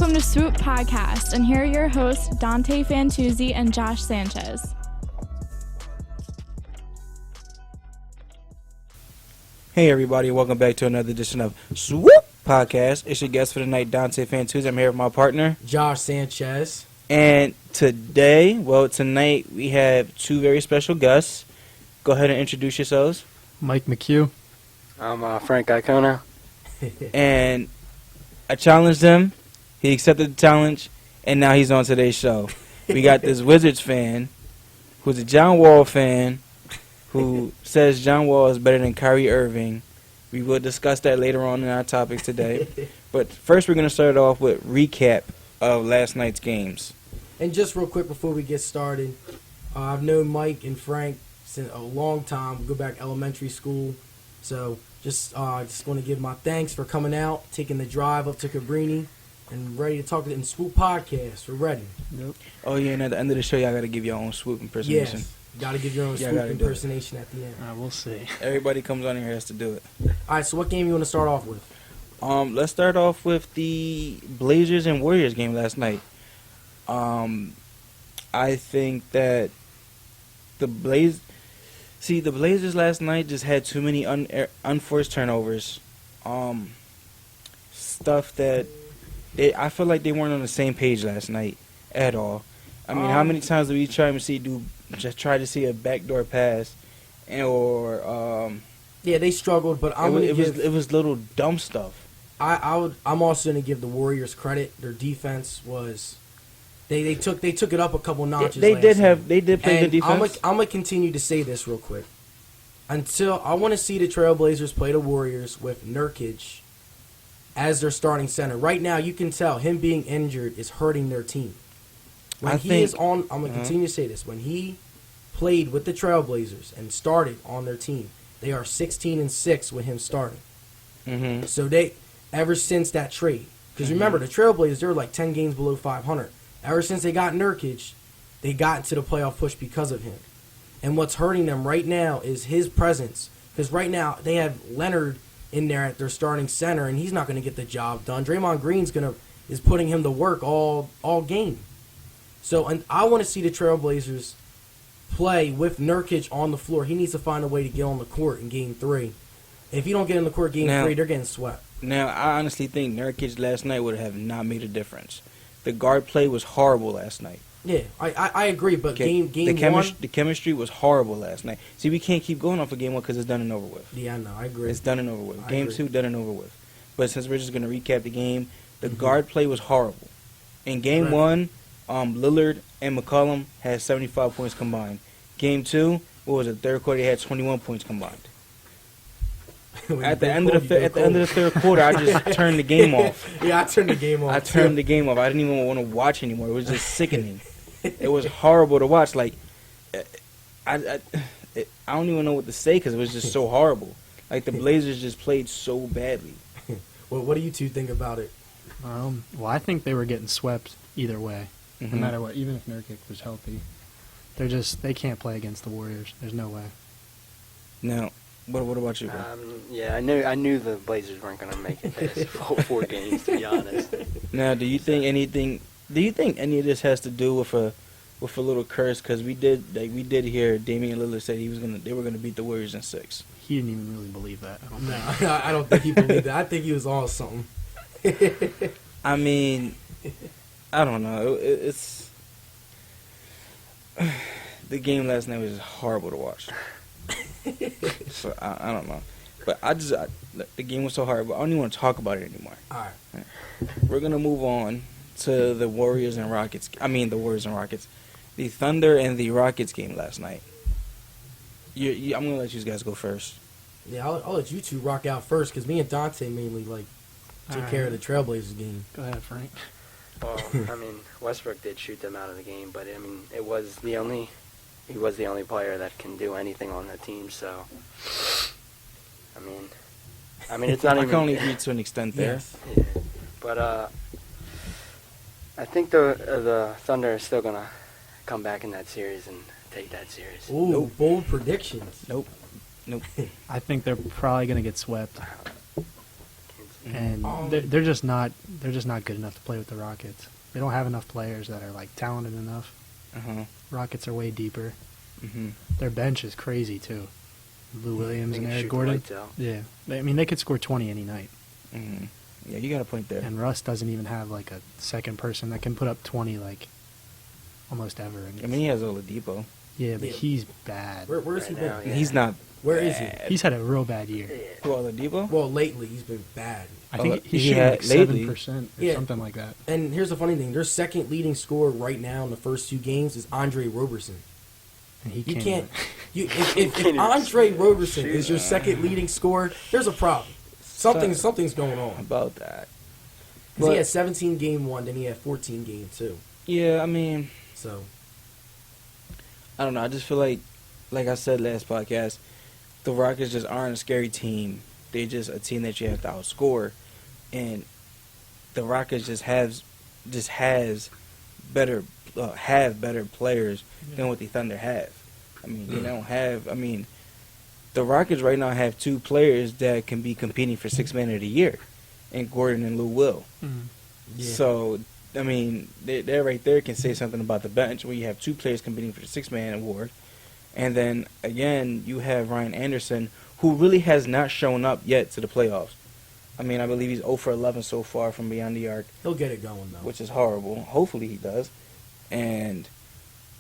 Welcome to Swoop Podcast, and here are your hosts, Dante Fantuzzi and Josh Sanchez. Hey everybody, welcome back to another edition of Swoop Podcast. It's your guest for the night, Dante Fantuzzi. I'm here with my partner, Josh Sanchez. And tonight, we have two very special guests. Go ahead and introduce yourselves. Mike McHugh. I'm Frank Icona. And I challenged him. He accepted the challenge, and now he's on today's show. We got this Wizards fan who's a John Wall fan who says John Wall is better than Kyrie Irving. We will discuss that later on in our topics today. But first, we're going to start off with recap of last night's games. And just real quick before we get started, I've known Mike and Frank since a long time. We go back elementary school. So just want to give my thanks for coming out, taking the drive up to Cabrini, and ready to talk in Swoop Podcast. We're ready. Yep. Oh, yeah, and at the end of the show, y'all got to give your own Swoop impersonation. Yes. You got to give your own Swoop impersonation at the end. We'll see. Everybody comes on here has to do it. All right, so what game you want to start off with? Let's start off with the Blazers and Warriors game last night. I think that the Blazers last night just had too many unforced turnovers. Stuff that I feel like they weren't on the same page last night at all. I mean, how many times did we try to see a backdoor pass, yeah, they struggled, but it was little dumb stuff. I'm also going to give the Warriors credit. Their defense was they took it up a couple notches. They did play good defense. I'm gonna continue to say this real quick. Until I want to see the Trailblazers play the Warriors with Nurkic as their starting center. Right now, you can tell him being injured is hurting their team. I'm gonna continue to say this. When he played with the Trailblazers and started on their team, they are 16-6 with him starting. Mm-hmm. So ever since that trade, because remember the Trailblazers, they were like 10 games below 500. Ever since they got Nurkic, they got into the playoff push because of him. And what's hurting them right now is his presence. Because right now they have Leonard in there at their starting center, and he's not going to get the job done. Draymond Green's is putting him to work all game. So and I want to see the Trailblazers play with Nurkic on the floor. He needs to find a way to get on the court in Game 3. If he don't get in the court Game 3, they're getting swept. Now, I honestly think Nurkic last night would have not made a difference. The guard play was horrible last night. Yeah, I agree, but game one... The chemistry was horrible last night. See, we can't keep going off of Game 1 because it's done and over with. Yeah, I know, I agree. It's done and over with. Game 2, done and over with. But since we're just going to recap the game, the guard play was horrible. In Game 1, Lillard and McCollum had 75 points combined. Game 2, third quarter, they had 21 points combined. At the end of the third quarter, I just turned the game off. Yeah, I turned the game off. I didn't even want to watch anymore. It was just sickening. It was horrible to watch. Like, I don't even know what to say because it was just so horrible. Like, the Blazers just played so badly. Well, what do you two think about it? Well, I think they were getting swept either way, no matter what. Even if Nurkic was healthy, they can't play against the Warriors. There's no way. Now, what about you, bro? Yeah, I knew the Blazers weren't going to make it past 4 games, to be honest. Now, do you think any of this has to do with a little curse? Because we did hear Damian Lillard say they were gonna beat the Warriors in 6. He didn't even really believe that. I don't think he believed that. I think he was on something. I mean, I don't know. It's the game last night was horrible to watch. So I don't know, but the game was so horrible. I don't even want to talk about it anymore. All right. We're gonna move on to the Warriors and Rockets. The Thunder and the Rockets game last night. I'm gonna let you guys go first. Yeah, I'll let you two rock out first because me and Dante mainly took care of the Trailblazers game. Go ahead, Frank. Well, I mean, Westbrook did shoot them out of the game, but I mean, he was the only player that can do anything on the team. So, I mean, it's not even. I can only agree to an extent there. Yes. Yeah. But I think the Thunder are still gonna come back in that series and take that series. Ooh, Nope. bold predictions. Nope. I think they're probably going to get swept. Mm-hmm. and they're just not good enough to play with the Rockets. They don't have enough players that are like talented enough. Rockets are way deeper. Their bench is crazy too. Lou Williams and Eric Gordon. Yeah, they could score 20 any night. Yeah, you got a point there. And Russ doesn't even have like a second person that can put up 20 like almost ever. And he has Oladipo. Yeah, but he's bad. Where has he been? Yeah. He's not. Where is he? He's had a real bad year. Who, Oladipo? Well, lately he's been bad. I think he's he shooting had like lately. 7% or Yeah. something like that. And here's the funny thing: their second leading scorer right now in the first 2 games is Andre Roberson. And he You can't. if Andre Roberson is your second leading scorer, there's a problem. Something's going on. About that. 'Cause he had 17 game 1, then he had 14 game 2. Yeah, I mean, So I don't know. I just feel like I said last podcast, the Rockets just aren't a scary team. They're just a team that you have to outscore, and the Rockets have better players than what the Thunder have. I mean, they don't have. I mean, the Rockets right now have 2 players that can be competing for 6th Man of the Year, and Gordon and Lou Will. yeah. So, I mean, that right there can say something about the bench where you have 2 players competing for the 6th Man award. And then, again, you have Ryan Anderson, who really has not shown up yet to the playoffs. I mean, I believe he's 0 for 11 so far from beyond the arc, he'll get it going though. which is horrible. Hopefully he does. And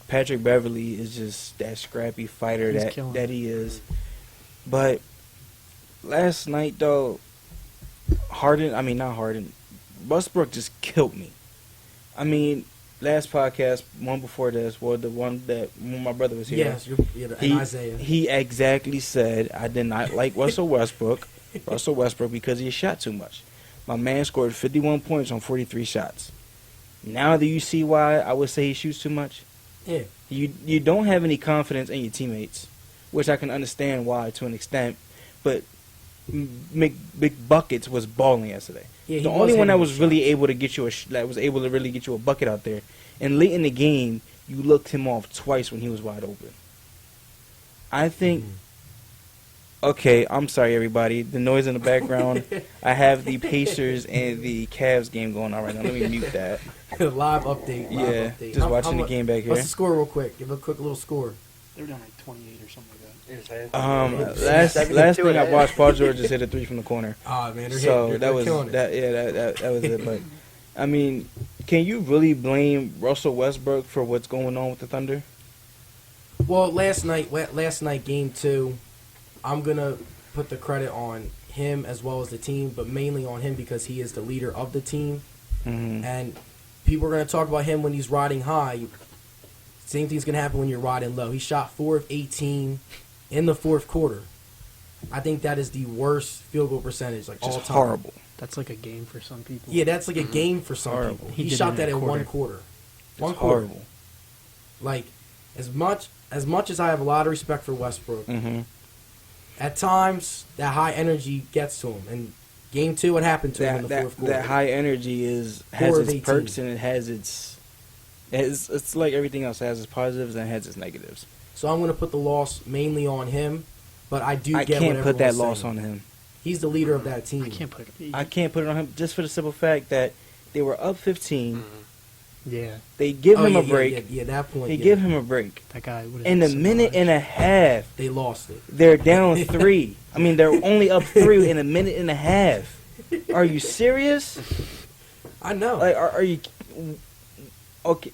Patrick Beverly is just that scrappy fighter He's killing that it. he is. But last night, though, not Harden, Westbrook just killed me. I mean, last podcast, one before this, was the one that when my brother was here. Yes, and Isaiah. He exactly said, I did not like Russell Westbrook because he shot too much. My man scored 51 points on 43 shots. Now do you see why I would say he shoots too much? Yeah. You don't have any confidence in your teammates, which I can understand why to an extent, but Big Buckets was balling yesterday. Yeah, The only one that was really able to get you a bucket out there. And late in the game, you looked him off twice when he was wide open. I think. Okay, I'm sorry, everybody. The noise in the background. I have the Pacers and the Cavs game going on right now. Let me mute that. Live update. Just watching the game back here. What's the score, real quick? Give a quick little score. They're down like 28 or something like that. Last thing I watched, Paul George just hit a 3 from the corner. Ah, man, So they're killing it. that was it. But I mean, can you really blame Russell Westbrook for what's going on with the Thunder? Well, last night, game 2, I'm gonna put the credit on him as well as the team, but mainly on him because he is the leader of the team, and people are gonna talk about him when he's riding high. Same thing's gonna happen when you're riding low. He shot 4 of 18 in the 4th quarter. I think that is the worst field goal percentage all time. Horrible. That's like a game for some people. Yeah, that's like a game for some Horrible. people. He He did shot it that in a in quarter. one quarter. One It's quarter. horrible. Like as much as I have a lot of respect for Westbrook, at times that high energy gets to him. And game 2, what happened to him in the 4th quarter? That high energy has 4 of its 18. perks and it has it's like everything else. It has its positives and it has its negatives. So I'm going to put the loss mainly on him, but I do I get can't what put that everyone's loss saying. on him. He's the leader of that team. I can't put it. I can't put it on him just for the simple fact that they were up 15. Yeah, They give him a break. Yeah, that point. They yeah. give him a break. that guy. What is In it, a minute Sabotage? and a half, They lost it. they're down 3. I mean, they're only up 3 in a minute and a half. Are you serious? I know. Like, are you okay?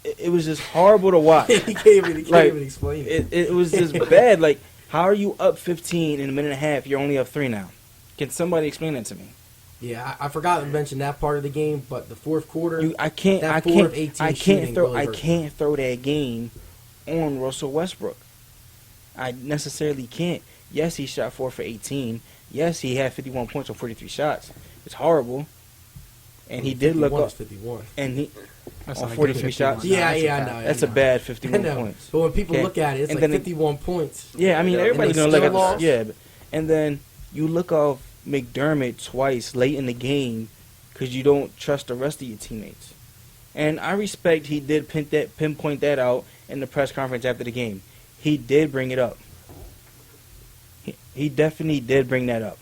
It was just horrible to watch. he can't even explain it. It was just bad. Like, how are you up 15 in a minute and a half? You're only up 3 now. Can somebody explain that to me? Yeah, I forgot to mention that part of the game, but the 4th quarter, I can't shooting throw really hurt. that game on Russell Westbrook. I necessarily can't. Yes, he shot 4 for 18. Yes, he had 51 points on 43 shots. It's horrible. And he did look up. 51. And he That's on not a 43 good shots. 51. I know. That's a bad 51 I know. points. But when people Okay. look at it, it's And like then 51 points. Yeah, I mean, And everybody's they gonna look still at lost? yeah, and then you look off McDermott twice late in the game because you don't trust the rest of your teammates. And I respect he did pinpoint that out in the press conference after the game. He did bring it up. He definitely did bring that up.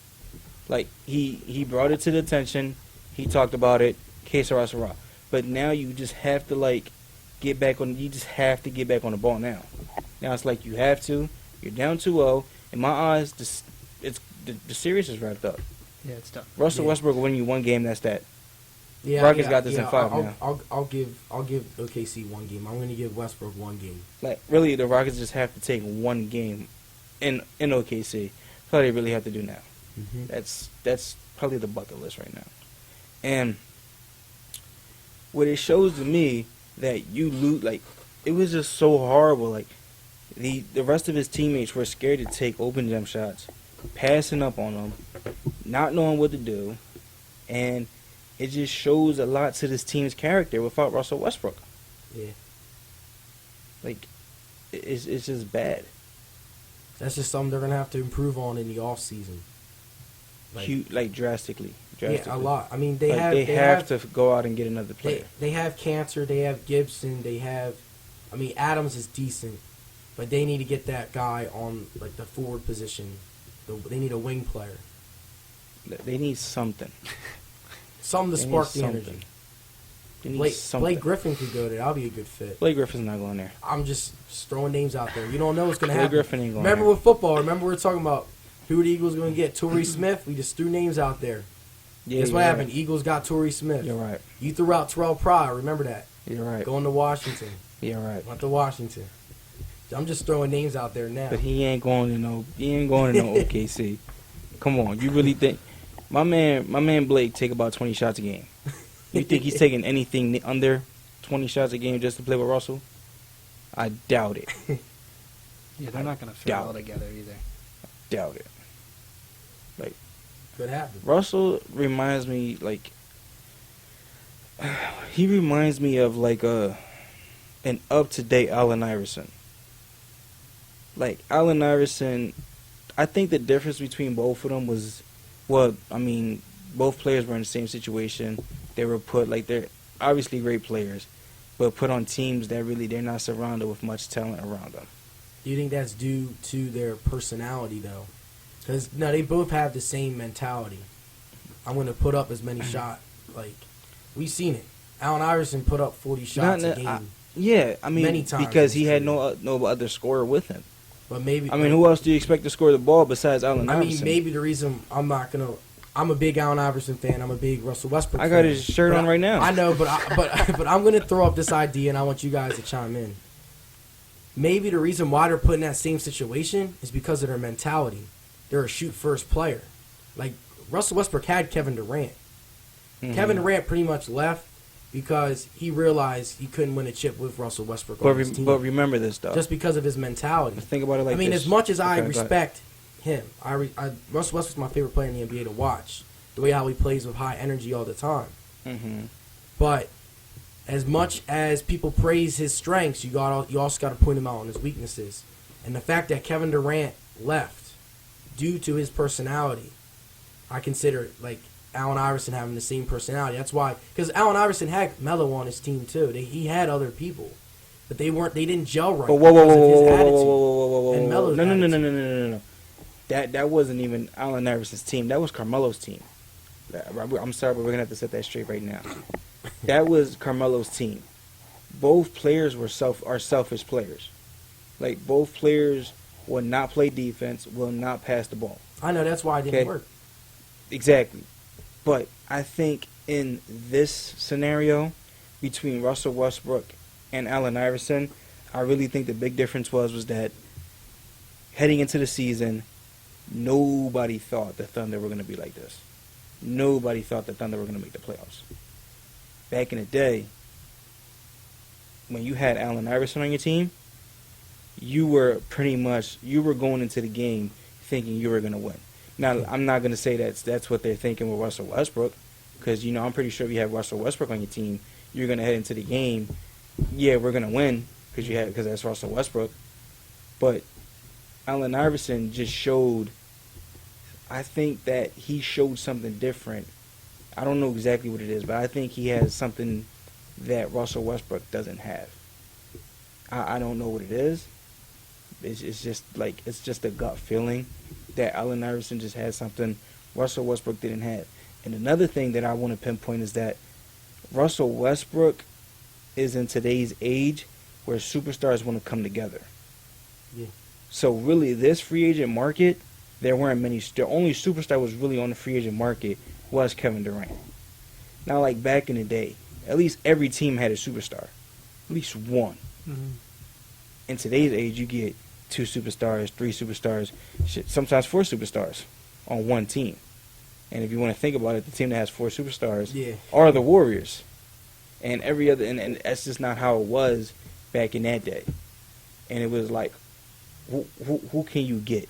Like, he brought it to the attention. He talked about it. Que sera, sera. But now you just have to, like, get back on. You just have to get back on the ball now. Now it's like you have to. You're down 2-0. In my eyes, the series is wrapped up. Yeah, it's done. Russell Westbrook will win you one game. That's that. Yeah, Rockets got this in 5 now. I'll give OKC one game. I'm going to give Westbrook one game. Like, really, the Rockets just have to take one game in OKC. That's all they really have to do now. Mm-hmm. That's probably the bucket list right now. And what it shows to me that you lose, like, it was just so horrible. Like, the rest of his teammates were scared to take open jump shots, passing up on them, not knowing what to do, and it just shows a lot to this team's character without Russell Westbrook. Yeah. Like, it's just bad. That's just something they're going to have to improve on in the off season. Like drastically. Yeah, a lot. I mean, they have to go out and get another player. They have Cancer. They have Gibson. They have, I mean, Adams is decent, but they need to get that guy on like the forward position. They need a wing player. They need something. Something to spark the energy. They need something. Blake Griffin could go there. That'll be a good fit. Blake Griffin's not going there. I'm just throwing names out there. You don't know what's going to happen. Blake Griffin ain't going Remember there. with football. Remember we were talking about who the Eagles going to get. Torrey Smith. We just threw names out there. Yeah, Guess what happened? Right. Eagles got Torrey Smith. You're right. You threw out Terrell Pryor. Remember that. You're right. Going to Washington. You're right. Went to Washington. I'm just throwing names out there now. But he ain't going to no OKC. Come on, you really think my man Blake take about 20 shots a game? You think he's taking anything under 20 shots a game just to play with Russell? I doubt it. Yeah, they're not going to fit well together either. Doubt it. Like, could happen. Russell reminds me like he reminds me of like an up-to-date Allen Iverson. Like, Allen Iverson, I think the difference between both of them was, well, I mean, both players were in the same situation. They were put, like, they're obviously great players, but put on teams that really, they're not surrounded with much talent around them. Do you think that's due to their personality, though? Because, no, they both have the same mentality. I'm going to put up as many shots. Like, we've seen it. Allen Iverson put up 40 shots a game. Yeah, I mean, many times because he had no other scorer with him. But maybe, I mean, who else do you expect to score the ball besides Allen Iverson? I mean, maybe the reason I'm a big Allen Iverson fan. I'm a big Russell Westbrook fan. I got his shirt on right now. I know, but I'm going to throw up this idea, and I want you guys to chime in. Maybe the reason why they're put in that same situation is because of their mentality. They're a shoot-first player. Like, Russell Westbrook had Kevin Durant. Mm-hmm. Kevin Durant pretty much left because he realized he couldn't win a chip with Russell Westbrook on his team. But remember this, though. Just because of his mentality. Think about it like this. I mean, as much as I respect him, Russell Westbrook's my favorite player in the NBA to watch. The way how he plays with high energy all the time. Mm-hmm. But as much as people praise his strengths, you also got to point him out on his weaknesses. And the fact that Kevin Durant left due to his personality, I consider it like Allen Iverson having the same personality. That's why, because Allen Iverson had Melo on his team too. He had other people, but they didn't gel right. Whoa, no. That wasn't even Allen Iverson's team. That was Carmelo's team. I'm sorry, but we're gonna have to set that straight right now. That was Carmelo's team. Both players are selfish players. Like, both players will not play defense, will not pass the ball. I know, that's why it didn't work. Exactly. But I think in this scenario, between Russell Westbrook and Allen Iverson, I really think the big difference was that heading into the season, nobody thought the Thunder were going to be like this. Nobody thought the Thunder were going to make the playoffs. Back in the day, when you had Allen Iverson on your team, you were going into the game thinking you were going to win. Now, I'm not going to say that's what they're thinking with Russell Westbrook, because, I'm pretty sure if you have Russell Westbrook on your team, you're going to head into the game, yeah, we're going to win because that's Russell Westbrook. But Allen Iverson just showed, I think that he showed something different. I don't know exactly what it is, but I think he has something that Russell Westbrook doesn't have. I don't know what it is. It's just a gut feeling that Allen Iverson just has something Russell Westbrook didn't have. And another thing that I want to pinpoint is that Russell Westbrook is in today's age where superstars want to come together. Yeah. So really, this free agent market, there weren't many. The only superstar was really on the free agent market was Kevin Durant. Now, like back in the day, at least every team had a superstar, at least one. Mm-hmm. In today's age, you get 2 superstars, 3 superstars, sometimes 4 superstars on one team. And if you want to think about it, the team that has 4 superstars are the Warriors. And every other, and that's just not how it was back in that day. And it was like, who can you get?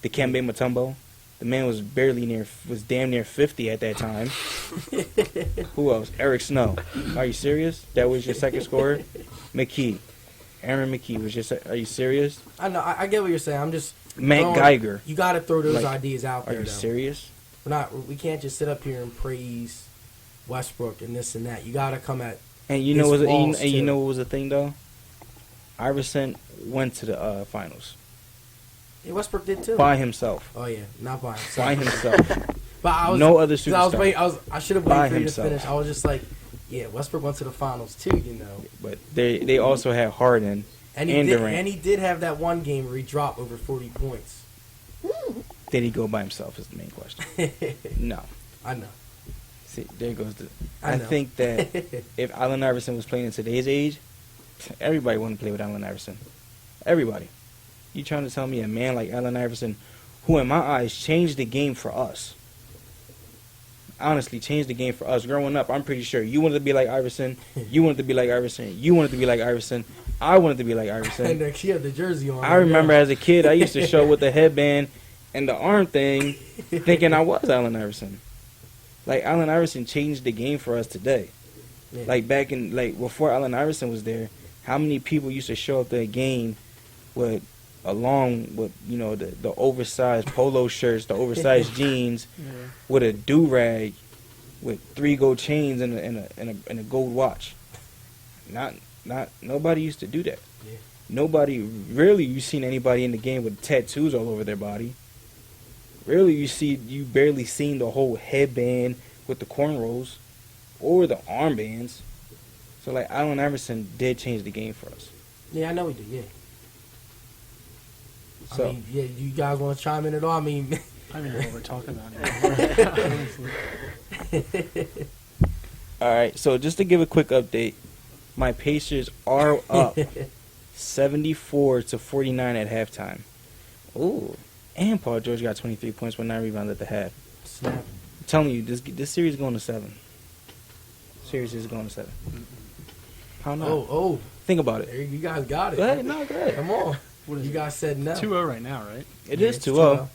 The Kembe Mutombo? The man was damn near 50 at that time. Who else? Eric Snow. Are you serious? That was your second scorer? McKee. Aaron McKee was just. Are you serious? I know. I get what you're saying. I'm just. Matt Geiger. You got to throw those ideas out there. Are you serious? We can't just sit up here and praise Westbrook and this and that. You got to come at. And you know what was the thing though? Iverson went to the finals. Yeah, Westbrook did too. By himself. Oh yeah, not by himself. By himself. But no other superstar. I should have waited for you to finish. I was just like, yeah, Westbrook went to the finals too, you know. But they also had Harden and Durant. And he did have that one game where he dropped over 40 points. Did he go by himself is the main question. No. I know. See, there goes I think that if Allen Iverson was playing in today's age, everybody wouldn't play with Allen Iverson. Everybody. You trying to tell me a man like Allen Iverson, who in my eyes changed the game for us, honestly changed the game for us. Growing up, I'm pretty sure you wanted to be like Iverson, you wanted to be like Iverson, you wanted to be like Iverson, I wanted to be like Iverson. And she had the jersey on. I remember as a kid, I used to show with the headband and the arm thing, thinking I was Allen Iverson. Like, Allen Iverson changed the game for us today. Yeah. Like, back in, like, before Allen Iverson was there, how many people used to show up to a game with, along with, you know, the oversized polo shirts, the oversized jeans, with a do-rag, with 3 gold chains and a gold watch. Nobody used to do that. Yeah. Rarely you seen anybody in the game with tattoos all over their body. Rarely you barely seen the whole headband with the cornrows or the armbands. So, like, Allen Iverson did change the game for us. Yeah, I know he did, yeah. So, I mean, yeah, you guys want to chime in at all? I mean... I don't even know what we're talking about anymore. all right, so just to give a quick update, my Pacers are up 74-49 at halftime. Ooh. And Paul George got 23 points with 9 rebounds at the half. Snap. I'm telling you, this series is going to 7. Series is going to 7. How not? Oh. Think about it. You guys got it. Go ahead. No, go ahead. Come on. What is you guys said no. 2-0 right now, right? It is 2-0.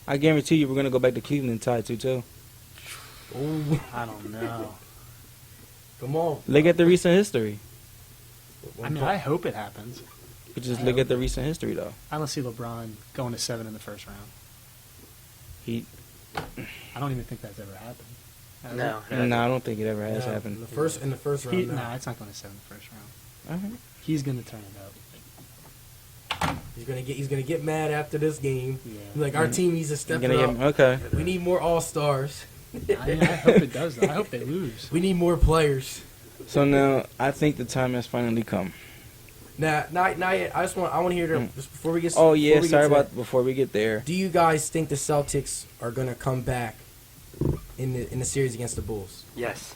I guarantee you we're going to go back to Cleveland and tie 2-2. Ooh. I don't know. Come on. Look at the recent history. I mean, I hope it happens. But just look at the recent history, though. I don't see LeBron going to 7 in the first round. I don't even think that's ever happened. No, I don't think it ever has happened. In the first round. No, it's not going to 7 in the first round. Uh-huh. He's going to turn it up. He's gonna get mad after this game. Yeah. Like, our team needs to step it up. Okay. We need more All-Stars. I mean, I hope it does, though. I hope they lose. We need more players. So now I think the time has finally come. Now, not yet. I want to hear just before we get. Oh yeah, before we get there. Do you guys think the Celtics are gonna come back in the series against the Bulls? Yes.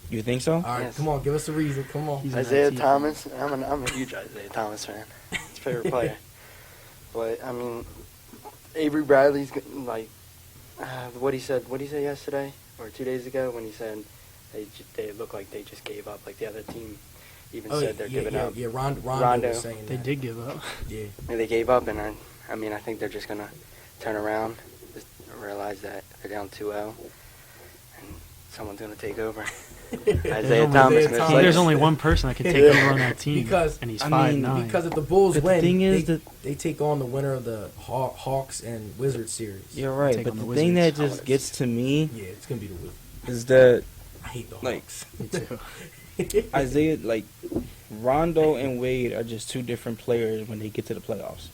You think so? All right, Yes. Come on, give us a reason. Come on. Isaiah Thomas. I'm a huge Isaiah Thomas fan. His favorite player. But I mean, Avery Bradley's like what he said. What did he say yesterday or 2 days ago when he said they look like they just gave up. Like the other team even said they're giving up. Yeah, Rondo was saying they that. did give up. Yeah. And they gave up, and I mean I think they're just gonna turn around, just realize that they're down 2-0, and someone's gonna take over. Isaiah Thomas. There's only one person that can take over on that team, and he's 5'9". Because if the Bulls win, the thing is they take on the winner of the Hawks and Wizards series. You're right, but the thing that just gets to me, it's gonna be the Wizards. is that I hate the like Hawks. Me too. Isaiah, like Rondo and Wade are just 2 different players when they get to the playoffs.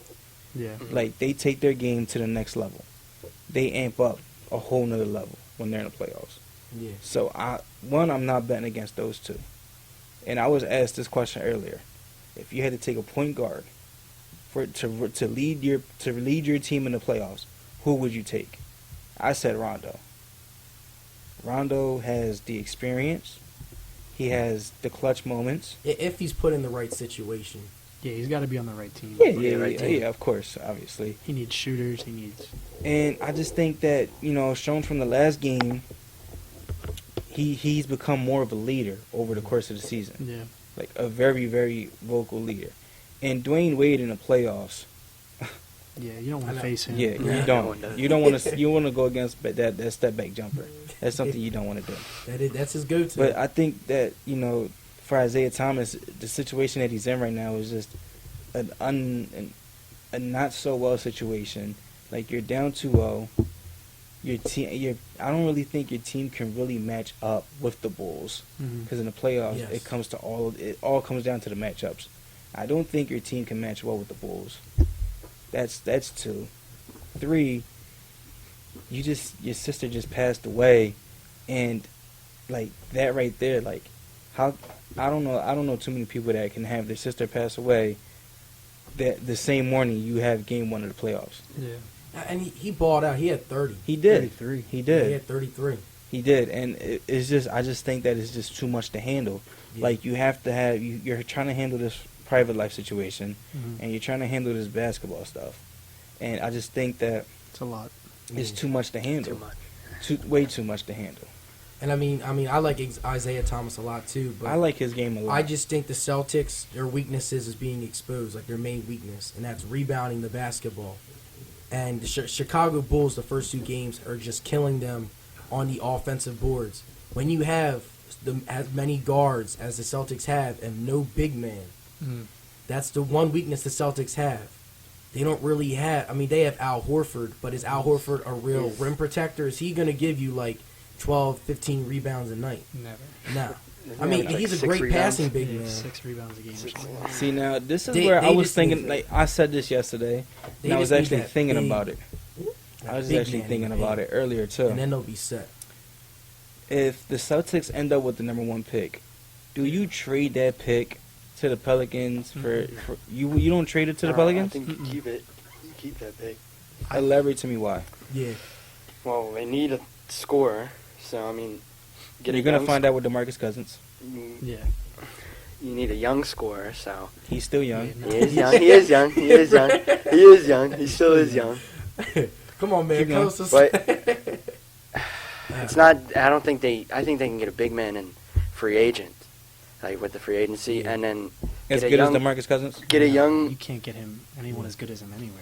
Yeah. Like they take their game to the next level. They amp up a whole nother level when they're in the playoffs. Yeah. So I'm not betting against those two. And I was asked this question earlier: if you had to take a point guard to lead your team in the playoffs, who would you take? I said Rondo. Rondo has the experience. He has the clutch moments. If he's put in the right situation. Yeah, he's got to be on the right team. Yeah, of course, obviously. He needs shooters. And I just think that, shown from the last game, he's become more of a leader over the course of the season. Yeah. Like a very, very vocal leader. And Dwayne Wade in the playoffs. Yeah, you don't want to face him. Yeah, you don't. You don't want to. You want to go against that step back jumper. That's something you don't want to do. That's his go-to. But I think that for Isaiah Thomas, the situation that he's in right now is just a not so well situation. Like, you're down 2-0. Your team. I don't really think your team can really match up with the Bulls because in the playoffs it all comes down to the matchups. I don't think your team can match well with the Bulls. That's 2. 3, your sister just passed away, and like that right there, like how I don't know too many people that can have their sister pass away that the same morning you have game 1 of the playoffs. Yeah. And he balled out. He had 30. He did. 33. He did. He had 33. He did, and it's just I just think that it's just too much to handle. Yeah. Like, you have to have you're trying to handle this private life situation, and you're trying to handle this basketball stuff, and I just think that it's a lot. It's too much to handle. Too much. Way too much to handle. And I mean, I like Isaiah Thomas a lot too. But I like his game a lot. I just think the Celtics, their weaknesses is being exposed, like their main weakness, and that's rebounding the basketball. And the Chicago Bulls, the first 2 games, are just killing them on the offensive boards. When you have as many guards as the Celtics have and no big man, that's the one weakness the Celtics have. They don't really have. I mean, they have Al Horford, but is Al Horford a real rim protector? Is he going to give you like 12, 15 rebounds a night? Never. No. I mean, like he's a 6 great rebounds? passing big man. 6 rebounds a game or something. See, now this is They where I was just thinking. need Like, I said this yesterday, and I was just need actually that thinking big- about it. I was big actually man thinking in the about paint. it earlier too. And then they'll be set. If the Celtics end up with the number 1 pick, do you trade that pick to the Pelicans for you? You don't trade it to the Pelicans? I think you keep it. You keep that pick. Elaborate to me why. Yeah. Well, they need a scorer, so I mean, You're gonna find out with DeMarcus Cousins. Yeah. You need a young scorer, so He's still young. Yeah, he is young. He is young. He is young. He is young. He still is young. Come on, man. Keep going. Close But it's not. I don't think they. I think they can get a big man in free agent, like with the free agency, Yeah. and then As get a good young, as DeMarcus Cousins. get a You young, can't get anyone as good as him anywhere.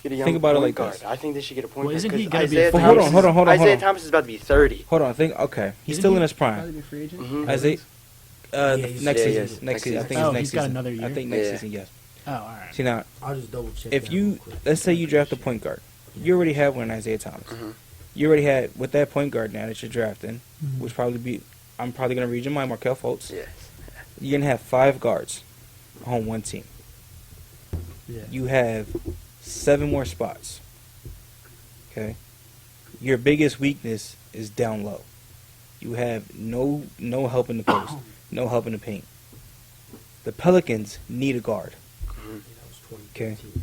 get a young Think about it point like guard. this. I think they should get a point Well, guard. isn't he 'cause gonna be Isaiah a free Thomas agent? Hold on. Isaiah Thomas is about to be 30. Hold on. Okay. He's Isn't still he in his probably prime. be a free agent? Mhm. Isaiah. he's- Next yeah, season. yes. Next season. I think Oh, it's next he's got season. another year? I think next Yeah. season. Yes. Oh, all right. See now, I'll just double check. if that you real quick. let's say you draft a point guard, you already have one, Isaiah Thomas. Mhm. You already had with that point guard now that you're drafting, Mhm. which probably be I'm probably gonna read your mind, Markelle Fultz. Yes. You're gonna have 5 guards on one team. Yeah. You have 7 more spots. Okay. Your biggest weakness is down low. You have no help in the post, no help in the paint. The Pelicans need a guard. Mhm. Yeah, that was 2015. Okay.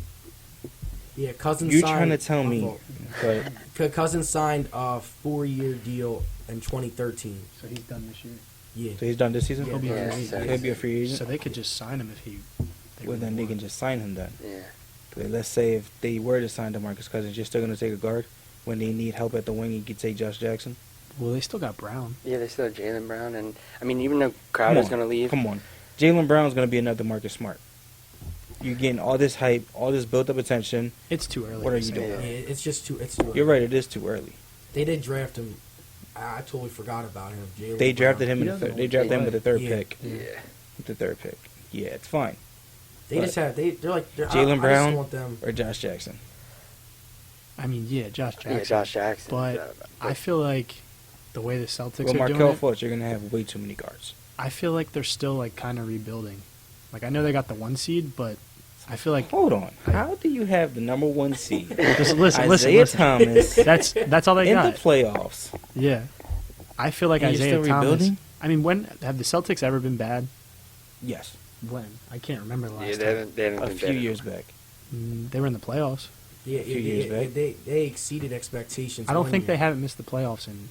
Yeah, Cousins You're signed. trying to tell my me, fault. but Cousins signed a 4-year deal in 2013. So he's done this year. Yeah. so he's done this season. Yeah, He'll be Yeah, a free so- agent. He'll be a free agent. So they could just sign him if he. Well, then they can just sign him then. Yeah. But let's say if they were to sign DeMarcus Cousins, you're still going to take a guard. When they need help at the wing, you could take Josh Jackson. Well, they still got Brown. Yeah, they still have Jaylen Brown, and I mean, even though Crowder's going to leave, Come on. Jaylen Brown's going to be another Marcus Smart. You're getting all this hype, all this built-up attention. It's too early. What to are you say doing? Yeah, that. it's just too. It's too. You're right, it is too early. They did draft him. I totally forgot about him. Jaylen They drafted Brown. him in He the doesn't third. They drafted him with the third Yeah. pick. yeah, With the third pick. Yeah, it's fine. They just have. They're like. Jaylen I Brown just want them. or Josh Jackson. I mean, yeah, Josh Jackson. yeah, Josh Jackson. But I feel like the way the Celtics With are doing Markelle it, Fultz, you're going to have way too many guards. I feel like they're still like kind of rebuilding. Like I know they got the 1 seed, but I feel like Hold on. How do you have the number 1 seed? just listen. Isaiah Thomas That's all they in got. the playoffs. Yeah, I feel like And you're Isaiah still Thomas. rebuilding? I mean, when have the Celtics ever been bad? Yes. When I can't remember the last Yeah, time. they haven't A been few better. years back. They were in the playoffs. Yeah, few years back. they exceeded expectations. I don't one think year. they haven't missed the playoffs in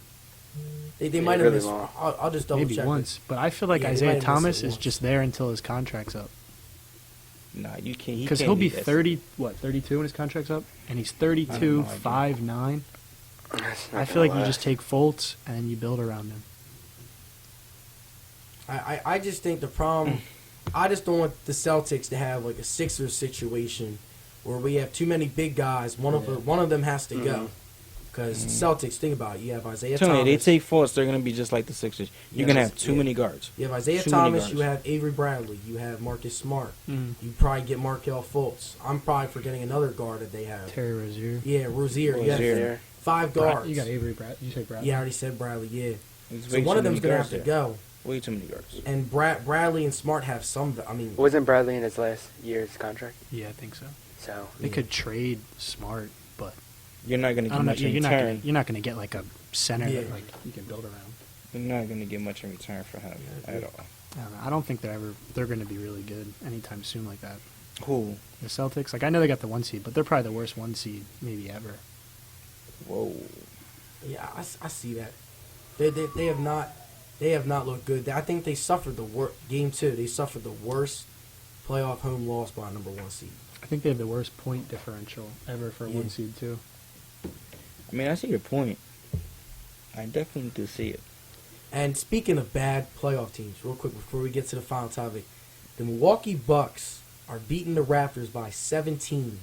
They might have really missed. long. I'll just double maybe check. once, but I feel like Yeah, they might Isaiah have missed Thomas it is once. just there until his contract's up. Nah, you can't. Because he'll be 32 when his contract's up, and he's 32, 5'9". That's not I feel like gonna you just last. take Fultz and then you build around him. I just think the problem. I just don't want the Celtics to have like a Sixers situation where we have too many big guys. One of them has to go. Because Celtics, think about it. You have Isaiah Tell me, Thomas. they take Fultz, they're going to be just like the Sixers. You're going to have too many guards. You have Isaiah Too many Thomas. guards. You have Avery Bradley. You have Marcus Smart. Mm. You probably get Markelle Fultz. I'm probably forgetting another guard that they have. Terry Rozier. Yeah, Rozier. You Rozier. have 5 guards. You got Avery Brad. You say Brad? Yeah, I already said Bradley. Yeah. There's So way one too of them's many gonna guards have to there. go. Way too many guards. And Bradley and Smart have some. I mean, Wasn't Bradley in his last year's contract? Yeah, I think so. So They could trade Smart, but You're not going to I get don't know. much in return. You're not gonna get like a center Yeah. that like you can build around. You're not going to get much in return for him at all. I don't know. I don't think they're going to be really good anytime soon like that. Who? The Celtics, like I know they got the 1 seed, but they're probably the worst 1 seed maybe ever. Whoa. yeah, I see that. They have not looked good. I think they suffered the worst game 2. They suffered the worst playoff home loss by a number 1 seed. I think they have the worst point differential ever for a Yeah. 1 seed too. I mean, I see your point. I definitely do see it. And speaking of bad playoff teams, real quick before we get to the final topic, the Milwaukee Bucks are beating the Raptors by 17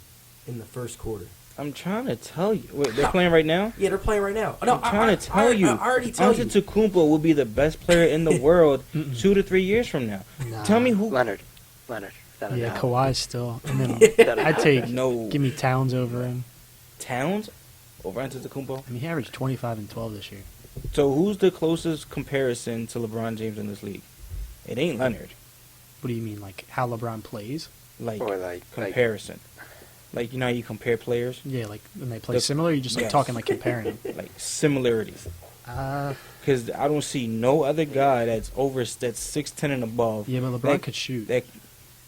in the first quarter. I'm trying to tell you. Wait, they're playing right now? Yeah, they're playing right now. No, I'm trying to tell you. I already told you. Antetokounmpo will be the best player in the world 2 to 3 years from now. Nah. Tell me who. Leonard. Without a Yeah, doubt. Kawhi's still. And then Without a I'd doubt. take No. give me Towns over him. Towns over Antetokounmpo? I mean, he averaged 25 and 12 this year. So who's the closest comparison to LeBron James in this league? It ain't Leonard. What do you mean, like how LeBron plays? Like, Or like comparison. Like, you know how you compare players? Yeah, like when they play The- similar, you just like yes. talking like comparing. Like, similarities. Uh, Because I don't see no other guy that's 6'10" and above. yeah, but LeBron that- could shoot. That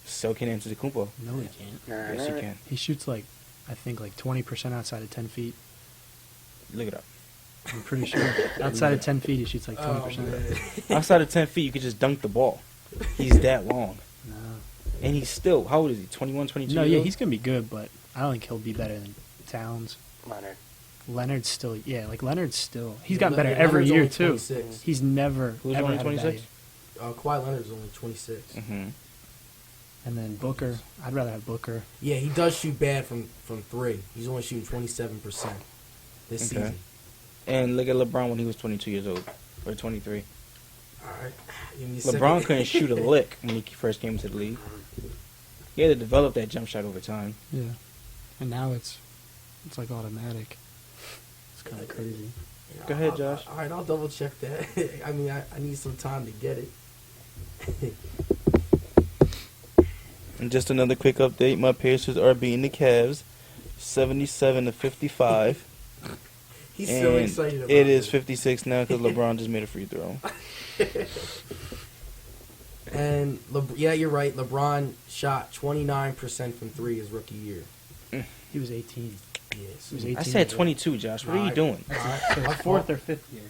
so can Antetokounmpo. No, he can't. Yes, you can. He shoots like, I think like 20% outside of 10 feet. Look it up. I'm pretty sure. Outside of 10 feet, he shoots like 20%. man. Outside of 10 feet, you could just dunk the ball. He's that long. No. And he's still, how old is he? 21, 22 No, years yeah, old? he's going to be good, but I don't think he'll be better than Towns. Leonard. Leonard's still, Leonard's still. He's Yeah, gotten better Leonard's every year, only too. 26. He's never, Who's ever only had a bad 26? year. Kawhi Leonard's only 26. Mm-hmm. And then Booker. I'd rather have Booker. Yeah, he does shoot bad from 3. He's only shooting 27% this Okay. season. And look at LeBron when he was 22 years old. Or 23. All right. Give me a LeBron second. couldn't shoot a lick when he first came into the league. He had to develop that jump shot over time. Yeah. And now it's like automatic. It's kind of crazy. Go ahead, Josh. All right, I'll double check that. I mean, I need some time to get it. And just another quick update. My Pacers are beating the Cavs 77-55. He's so And excited about it is this. 56 now because LeBron just made a free throw. And yeah, you're right. LeBron shot 29% from 3 his rookie year. He was 18. Yes. He was 18. I said 22, Josh. What are you Alright. doing? All right. So his fourth or fifth year.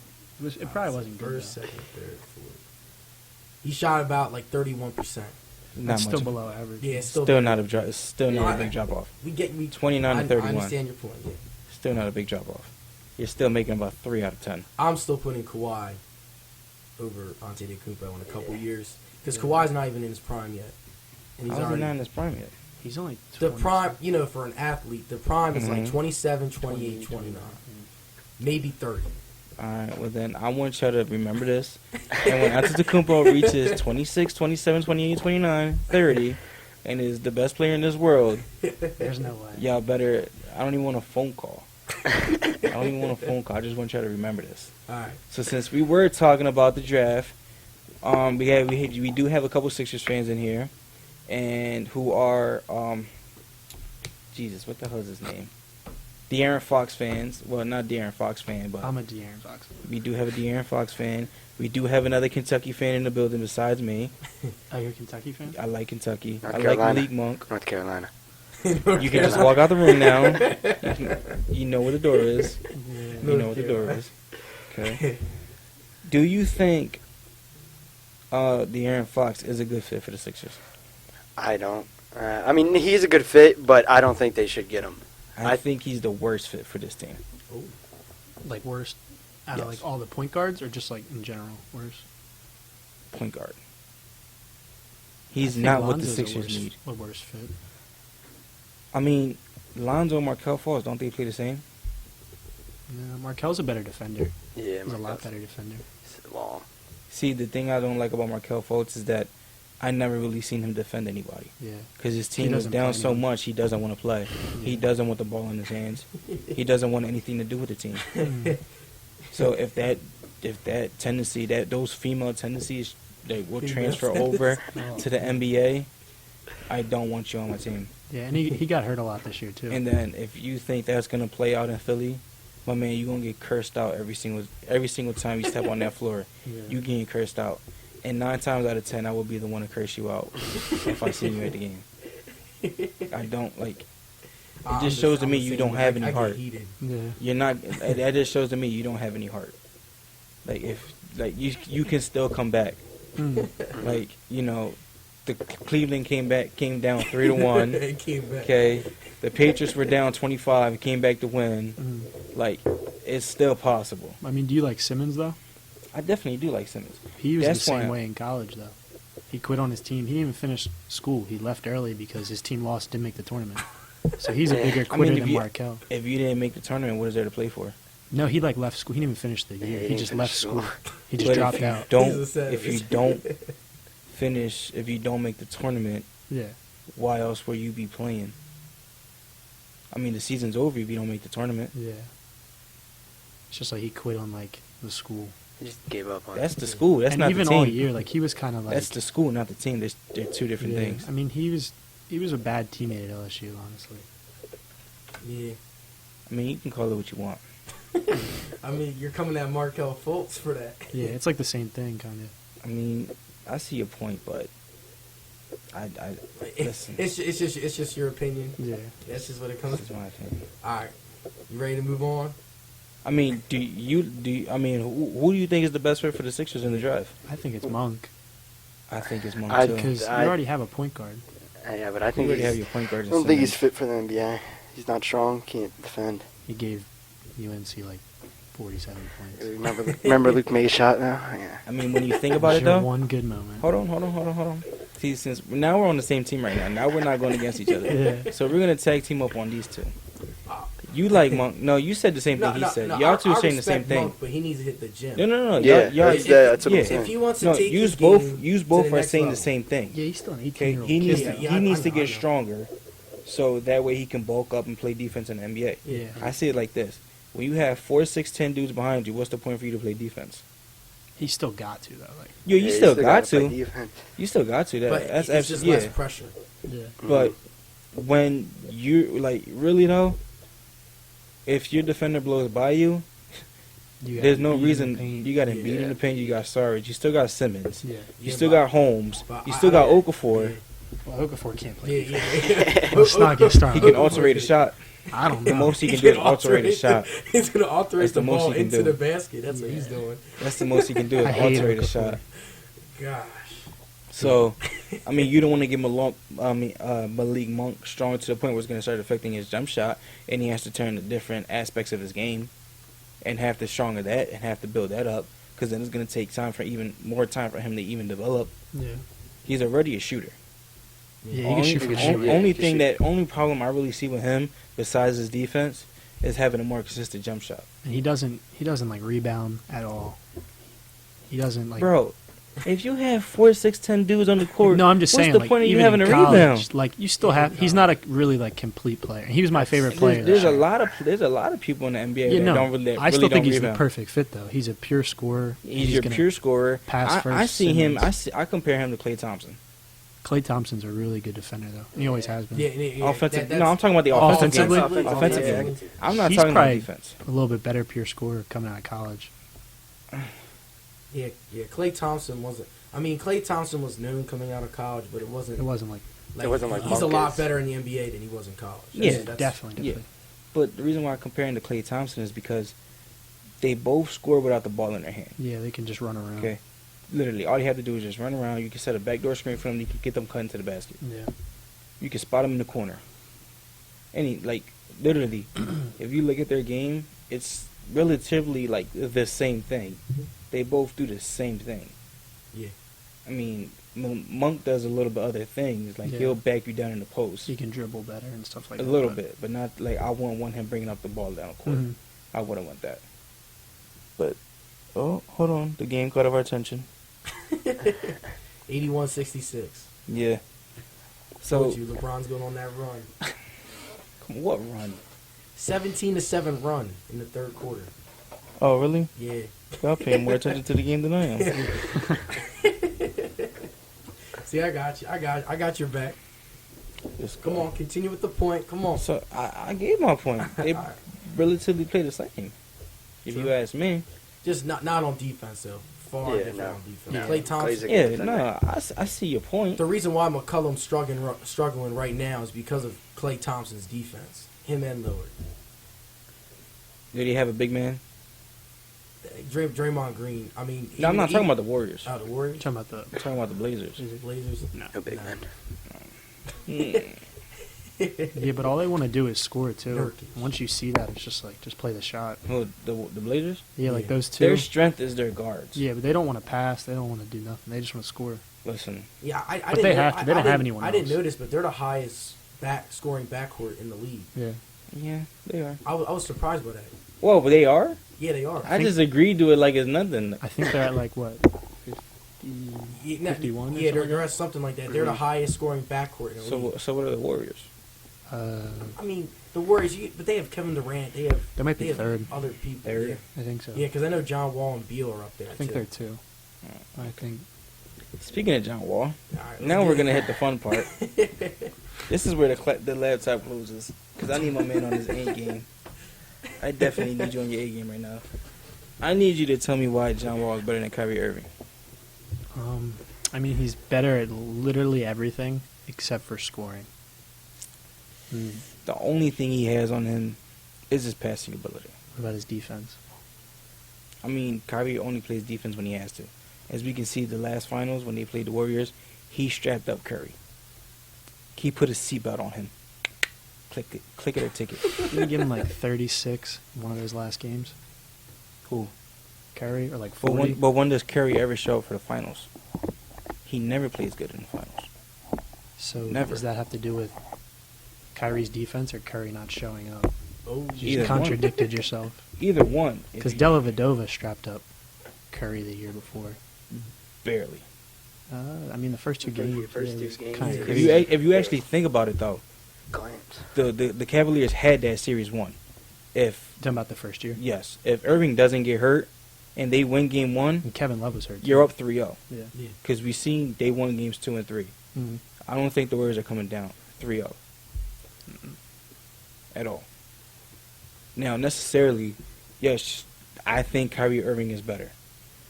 It probably wasn't good. First, though. second, third, fourth. He shot about like 31%. Not That's still much. below average. Yeah, it's Still still not a drop. It's still not Yeah, a big drop off. we get 29 to 31. I understand your point. Yeah. Still not a big drop off. You're still making about 3 out of 10. I'm still putting Kawhi over Antetokounmpo in a couple years because Kawhi's not even in his prime yet, and he's How's he already not in his prime yet? He's only the 20. prime. You know, for an athlete, the prime is like Mhm. 27, 28, 29, maybe 30. Alright, well then, I want y'all to remember this. And when Antetokounmpo reaches 26, 27, 28, 29, 30, and is the best player in this world, There's no way. y'all better, I don't even want a phone call. I don't even want a phone call. I just want y'all to remember this. All right. So since we were talking about the draft, we do have a couple Sixers fans in here, and who are Jesus, what the hell is his name? De'Aaron Fox fans. Well, not De'Aaron Fox fan, but I'm a De'Aaron Fox fan. we do have a De'Aaron Fox fan. We do have another Kentucky fan in the building besides me. Oh, you're a Kentucky fan? I like Kentucky. North I Carolina. like Malik Monk. North Carolina. You can just walk out the room now. You know where the door is. You know what the door is. Okay. Do you think De'Aaron Fox is a good fit for the Sixers? I don't. I mean, he's a good fit, but I don't think they should get him. I think he's the worst fit for this team. Like worst out of Yes. like all the point guards, or just like in general worst? Point guard. I He's think not what the Lonzo's Sixers worst, need. a worst fit. I mean, Lonzo and Markelle Fultz, don't they play the same? Yeah, Markel's a better defender. Yeah, He's a lot Markel's- better defender. he's long. See, the thing I don't like about Markelle Fultz is that I never really seen him defend anybody. Yeah. Because his He team is doesn't down play so anyone. much, he doesn't want to play. He doesn't want the ball in his hands. He doesn't want anything to do with the team. So if that tendency, those female tendencies, they will Female transfer over to the NBA, I don't want you on my team. Yeah, and he got hurt a lot this year too. And then if you think that's gonna play out in Philly, my man, you're gonna get cursed out every single time you step on that floor. Yeah. You getting cursed out. And 9 times out of 10, I will be the one to curse you out if I see you at the game. I don't like. It just shows to me you don't have any heart. Yeah. You're not. That just shows to me you don't have any heart. Like if you can still come back. Like the Cleveland came down 3-1. They came back. Okay, the Patriots were down 25, came back to win. Like it's still possible. I mean, do you like Simmons though? I definitely do like Simmons. He was That's the same why- way in college though. He quit on his team. He didn't even finish school. He left early because his team lost, didn't make the tournament. So he's a bigger quitter than Markelle. If you didn't make the tournament, what is there to play for? No, he like left school. He didn't even finish the year. he He just didn't left finish school. school. He just But dropped if you out. don't, He's a savage. if you don't finish, if you don't make the tournament, Yeah. why else will you be playing? I mean, the season's over if you don't make the tournament. Yeah. It's just like he quit on like the school. He just gave up on That's it. the school. That's and not even the team. all year, like he was kind of like. That's the school, not the team. They're two different yeah. things. I mean, he was a bad teammate at LSU, honestly. Yeah. I mean, you can call it what you want. I mean, you're coming at Markelle Fultz for that. Yeah, it's like the same thing, kind of. I mean, I see your point, but I listen. It's just your opinion. Yeah. That's just what it comes This is to. my opinion. All right. You ready to move on? I mean, I mean, who do you think is the best fit for the Sixers in the draft? I think it's Monk I think it's Monk I- too. because you I- already have a point guard. Yeah, but I You think already have he's, your point guard. I don't think he's fit for the NBA. He's not strong. Can't defend. He gave UNC like 47 points. Remember Luke May's shot now? Yeah. I mean, when you think about it, Sure, though. one good moment. Hold on. See, since now we're on the same team right now. Now we're not going against each other. Yeah. So we're gonna tag team up on these two. You like Monk? No, you said the same thing he said. Y'all two I saying the same respect thing. Monk, but he needs to hit the gym. No. Yeah, Y'all, that's what I'm yeah. saying. If he wants to No, take use his both. game Use to both the are next saying the level. same thing. Yeah, he's still an Okay, 18-year-old he kid. needs Yeah, to yeah, he I needs to know, get I know. stronger, so that way he can bulk up and play defense in the NBA. Yeah. I see it like this: when you have 4, 6, 10 dudes behind you, what's the point for you to play defense? He still got to, though. Like, You Yeah, still got gotta play to. defense. You still got to. But That's it's just absolutely less pressure. yeah. But when you like really though, if your defender blows by you, You there's got no beat in the reason paint. you got to Yeah. beat in the paint. You got Sarge. You still got Simmons. Yeah. You Yeah, still but- got Holmes. but You I- still got I- Okafor. Well, Okafor can't play. Yeah. Let's not get started. He can alterate a shot. I don't The know. most he can do is alterate a shot. He's gonna alterate That's the the most ball he can into do. the basket. That's what he's doing. That's the most he can do is I hate alterate a Okafor. shot. Gosh. So, I mean, you don't want to give Malik Monk strong to the point where it's going to start affecting his jump shot, and he has to turn to different aspects of his game, and have to stronger that, and have to build that up, because then it's going to take time for even more time for him to even develop. Yeah. He's already a shooter. Yeah, he can shoot from shoot. anywhere. Yeah, Only he can thing shoot. only problem I really see with him, besides his defense, is having a more consistent jump shot. And he doesn't like rebound at all. He doesn't like. Bro, if you have 4, 6, 10 dudes on the court, No, I'm just what's saying. the like, point of you even having in a college, rebound? Like you still have. He's not a really like complete player. He was my favorite player. There's this a year. lot of people in the NBA Yeah, that no. don't really I still really think don't he's rebound. the perfect fit though. He's a pure scorer. He's your gonna pure scorer. pass I first, see him. Simmons. I compare him to Klay Thompson. Klay Thompson's a really good defender, though. He always has been. Yeah, Offensive. that's- No, I'm talking about the offensive game. Offensively? Offensive Yeah. game. I'm not He's talking about probably defense. a little bit better pure scorer coming out of college. Yeah, Klay Thompson wasn't. I mean, Klay Thompson was known coming out of college, but it wasn't It wasn't like It wasn't like he's a Monk lot is. better in the NBA than he was in college. Yeah, definitely. Yeah. But the reason why I'm comparing to Klay Thompson is because they both score without the ball in their hand. Yeah, they can just run around. Okay. Literally, all you have to do is just run around. You can set a backdoor screen for them. You can get them cut into the basket. Yeah. You can spot them in the corner. Literally, if you look at their game, it's relatively like the same thing. They both do the same thing. Yeah. I mean, Monk does a little bit other things. Like, Yeah. he'll back you down in the post. He can dribble better and stuff like A that. little bit, but not like I wouldn't want him bringing up the ball down the court. Mhm. I wouldn't want that. But, oh, hold on. The game caught our attention. 81-66. Yeah. So, Told you, LeBron's going on that run. what run? 17-7 run in the third quarter. Oh, really? Yeah. Y'all paying more attention to the game than I am. See, I got you. I got your back. Just Come go. on, continue with the point. Come on. So, I gave my point. They relatively play the same. If True. you ask me. Just not on defense though. Far Yeah, different no. on defense. No. Klay Thompson. Klay's a Yeah, good defender. no, I see your point. The reason why McCollum's struggling right now is because of Klay Thompson's defense. Him and Lillard. Did he have a big man? Draymond Green. I mean, No, I'm not talking about the Warriors. the Warriors. Talking about the I'm talking about the Blazers. Blazers. No big man. yeah, but all they want to do is score too. Nurkic. Once you see that, it's just like play the shot. Who, the Blazers? Yeah, like Yeah. those two. Their strength is their guards. Yeah, but they don't want to pass. They don't want to do nothing. They just want to score. Listen, Yeah, I But didn't they know- have to. They I don't didn't- have anyone I didn't else. notice, but they're the highest scoring backcourt in the league. Yeah. yeah, they are. I was surprised by that. Whoa, but they are? Yeah, they are. I think- just agreed to it like it's nothing. I think they're at like what, 50, Yeah, no, 51 or yeah, something? they're at something like that. They're the highest scoring backcourt in the league. So what are the Warriors? I mean, the Warriors, but they have Kevin Durant. They have. They might be have third. Other people. Third? Yeah, I think so. yeah, because I know John Wall and Beal are up there. I think too. they're two. I think. Speaking of John Wall, All right, let's now get we're it. going to hit the fun part. This is where the laptop closes. Because I need my man on his A game. I definitely need you on your A game right now. I need you to tell me why John Wall is better than Kyrie Irving. I mean, he's better at literally everything except for scoring. The only thing he has on him is his passing ability. What about his defense? I mean, Kyrie only plays defense when he has to. As we can see, the last finals, when they played the Warriors, he strapped up Curry. He put a seatbelt on him. Click it or ticket. Didn't he give him like 36 in one of those last games? Who? Curry, or like But 40? when does Curry ever show up for the finals? He never plays good in the finals. So Never. does that have to do with Kyrie's defense or Curry not showing up? Oh, You Either just one. contradicted yourself. Either one. If Because you- Dellavedova strapped up Curry the year before. barely. I mean, the first two games. First yeah, two it was games. kinda Yeah. crazy. If you actually think about it, though, Clamps. the Cavaliers had that series won. If Talking about the first year. yes, if Irving doesn't get hurt and they win game one, And Kevin Love was hurt. you're too. up 3-0. Yeah. yeah. Because we seen they won games 2 and 3. Mhm. I don't think the Warriors are coming down 3-0 at all. Now, necessarily, yes, I think Kyrie Irving is better.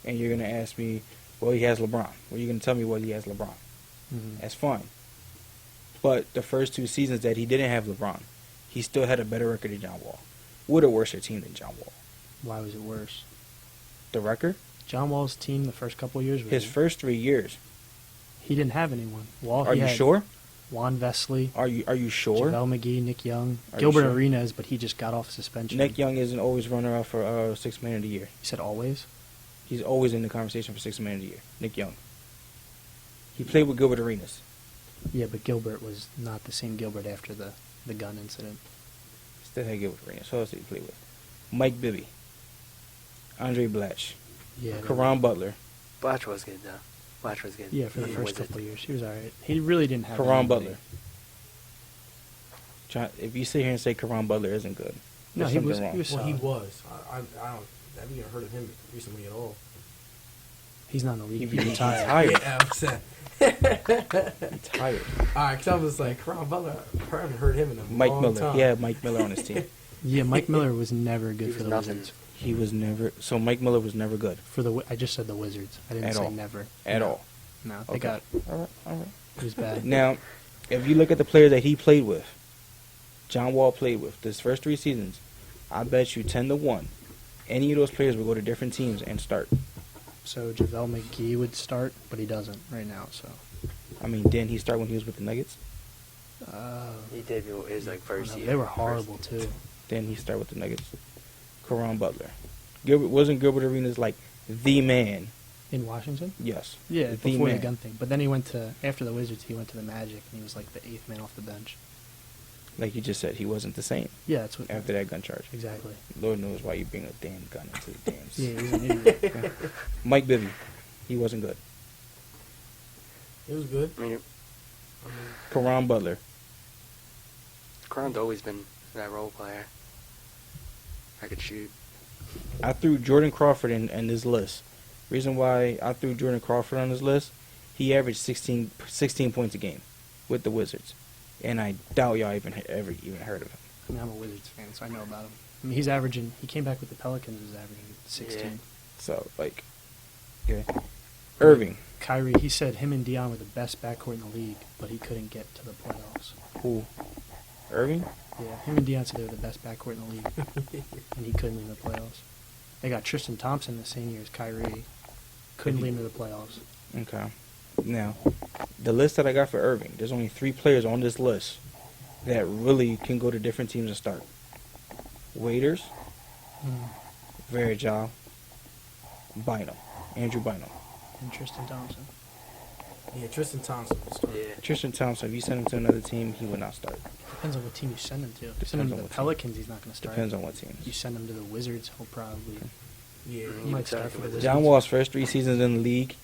And you're going to ask me, well, he has LeBron. Well, you're going to tell me, well, he has LeBron. Mhm. That's fine. But the first 2 seasons that he didn't have LeBron, he still had a better record than John Wall. With a worse team than John Wall. Why was it worse? The record? John Wall's team the first couple of years was His first 3 years. he didn't have anyone. Wall. Are he you had sure? Juan Vesley, Are you sure? JaVale McGee, Nick Young, Are you Gilbert sure? Arenas, but he just got off suspension. Nick Young isn't always runner up for 6th man of the year. You said always? He's always in the conversation for 6th man of the year. Nick Young. He played with Gilbert Arenas. Yeah, but Gilbert was not the same Gilbert after the gun incident. Still had Gilbert Arenas. Who else did he play with? Mike Bibby. Andre Blatch. Yeah. they- Karan Butler. Blatch was good though. Blatch was good. Yeah, for the He first was couple of years. He was alright. He really didn't have Karan anybody. Butler. If you sit here and say Karan Butler isn't good, No, there's he was, something wrong. he was Well, he solid. was. I haven't even heard of him recently at all. He's not in the league. He's He retired. tired. Yeah, I'm saying. He's tired. All right, because I was like, Ron Butler, I haven't heard him in a Mike long Miller. time. He had Mike Miller on his team. Yeah, Mike Miller was never good He for was the nothing. Wizards. He was never. So Mike Miller was never good I just said the Wizards. I didn't At say all. never. at No. all. No, they Okay. got. All right. He was bad. Now, if you look at the players that he played with, John Wall played with this first 3 seasons, I bet you 10-1, any of those players will go to different teams and start. So JaVale McGee would start, but he doesn't right now. So I mean, didn't he start when he was with the Nuggets? He did his like first year. they were horrible too. Then he started with the Nuggets. Caron Butler. Wasn't Gilbert Arenas like the man? In Washington? Yes. Yeah, The before the man. gun thing. But then he went to after the Wizards. He went to the Magic, and he was like the 8th man off the bench. Like you just said, he wasn't the same Yeah, that's what. after that gun charge. Exactly. Lord knows why you bring a damn gun into the dams. Yeah, he's an idiot. Mike Bibby, he wasn't good. It was good. I mean, Caron Butler, Cron's always been that role player. I could shoot. I threw Jordan Crawford in this list. Reason why I threw Jordan Crawford on this list, he averaged 16 points a game with the Wizards. And I doubt y'all ever heard of him. I mean, I'm a Wizards fan, so I know about him. I mean, he's averaging. He came back with the Pelicans. Was averaging 16. Yeah. So, like, okay. Irving, Kyrie. He said him and Dion were the best backcourt in the league, but he couldn't get to the playoffs. who? Irving? Yeah, him and Dion said they were the best backcourt in the league, and he couldn't lead the playoffs. They got Tristan Thompson the same year as Kyrie. Couldn't lead him to the playoffs. Okay. Now, the list that I got for Irving, there's only 3 players on this list that really can go to different teams and start. Waiters, Varejao, Bynum, Andrew Bynum. And Tristan Thompson. Yeah, Tristan Thompson will start. Yeah. Tristan Thompson, if you send him to another team, he would not start. Depends on what team you send him to. If you Depends send him on to the what team. Pelicans, he's not going to start. Depends on what team. You send him to the Wizards, he'll probably. Yeah, Mhm. He might start for the Wizards. John Wall's first 3 seasons in the league,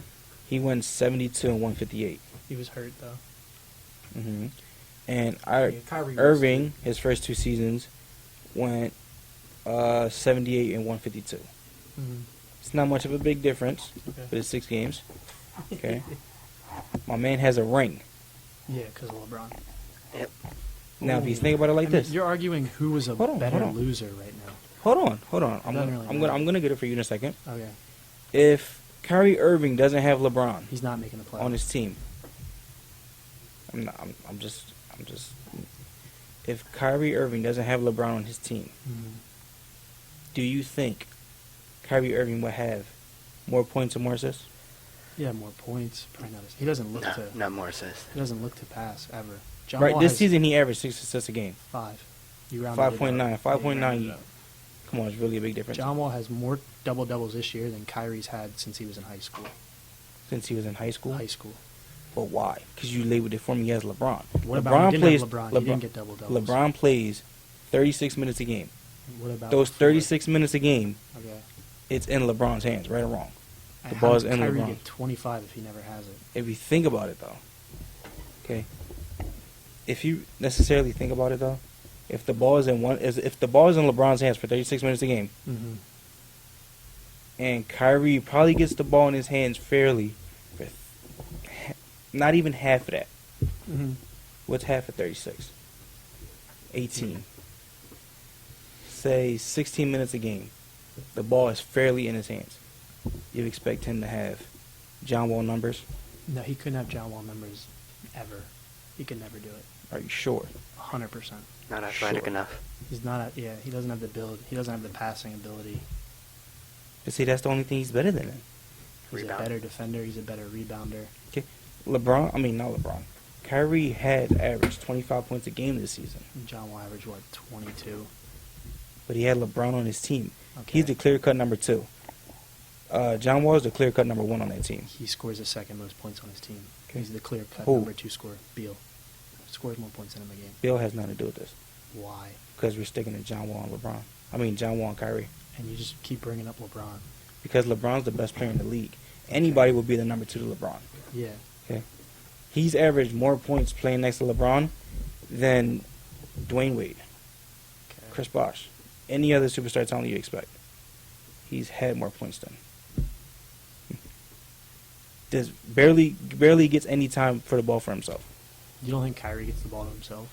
he went 72 and 158. He was hurt though. Mm-hmm. And yeah, Kyrie was Irving, his first 2 seasons, went 78 and 152. It's not much of a big difference, Okay. but it's 6 games. Okay. My man has a ring. Yeah, because of LeBron. Yep. Now, if you think about it like I mean, this, you're arguing who was a Hold on, better hold on. loser right now. hold on. Doesn't really I'm matter. gonna get it for you in a second. Okay, If Kyrie Irving doesn't have LeBron he's not making the playoffs. on his team, I'm just. If Kyrie Irving doesn't have LeBron on his team, Mhm. do you think Kyrie Irving would have more points and more assists? Yeah, more points. Probably not. He doesn't look No, to. not more assists. He doesn't look to pass ever. John Right, Wall this has season he averaged 6 assists a game. 5. You rounded 5.9. it up. 5.9. Yeah, you rounded it up. Come on, it's really a big difference. John Wall has more double doubles this year than Kyrie's had since he was in high school. Since he was in high school. High school. But why? Because you labeled it for me as LeBron. What about when he didn't have LeBron? He didn't get double doubles. LeBron plays 36 minutes a game. What about Those before? 36 minutes a game, Okay. it's in LeBron's hands, right or wrong. And The how ball's does in Kyrie LeBron. get 25 if he never has it? If you think about it, though, okay. If you necessarily think about it, though, if the ball is in LeBron's hands for 36 minutes a game, Mm-hmm. and Kyrie probably gets the ball in his hands fairly, for not even half of that. Mm-hmm. What's half of 36? 18. Say 16 minutes a game. The ball is fairly in his hands. You expect him to have John Wall numbers? No, he couldn't have John Wall numbers ever. He could never do it. Are you sure? 100%. Not athletic Sure. enough. He's not. Yeah, he doesn't have the build. He doesn't have the passing ability. But see, that's the only thing he's better than him. He's Rebound. a better defender. He's a better rebounder. Not LeBron. Kyrie had averaged 25 points a game this season. And John Wall averaged what, 22? But he had LeBron on his team. Okay. He's the clear-cut number 2. John Wall is the clear-cut number 1 on that team. He scores the second most points on his team. Okay. He's the clear-cut Who? number 2 scorer. Beal scores more points than him a game. Bill has nothing to do with this. Why? Because we're sticking to John Wall and LeBron. John Wall and Kyrie. And you just keep bringing up LeBron. Because LeBron's the best player in the league. Anybody will be the number 2 to LeBron. Yeah. Okay. He's averaged more points playing next to LeBron than Dwayne Wade, Okay. Chris Bosh, any other superstar talent you expect. He's had more points than. just barely gets any time for the ball for himself. You don't think Kyrie gets the ball to himself?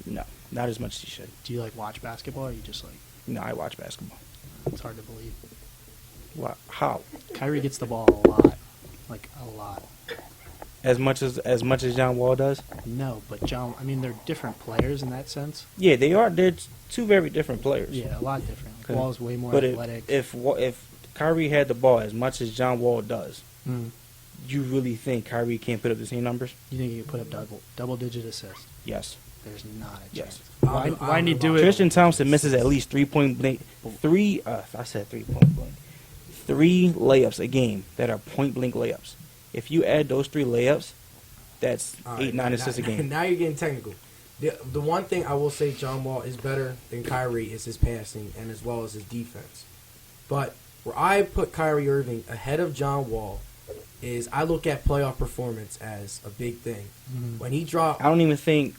No, not as much as he should. Do you like watch basketball, or you just like? No, I watch basketball. It's hard to believe. How? Kyrie gets the ball a lot, like a lot. As much as John Wall does? No, but John. I mean, they're different players in that sense. Yeah, they are. They're two very different players. Yeah, a lot different. Okay. Wall's way more But athletic. if Kyrie had the ball as much as John Wall does, Mm. you really think Kyrie can't put up the same numbers? You think he could put up double-digit assists? Yes. There's not a Yes. chance. Why didn't he do it? Tristan Thompson misses at least 3-point blank. I said 3-point blank. 3 layups a game that are point blank layups. If you add those 3 layups, that's All 8-9 assists a game. Now you're getting technical. The one thing I will say John Wall is better than Kyrie is his passing and as well as his defense. But where I put Kyrie Irving ahead of John Wall is I look at playoff performance as a big thing. Mhm. When he dropped, I don't even think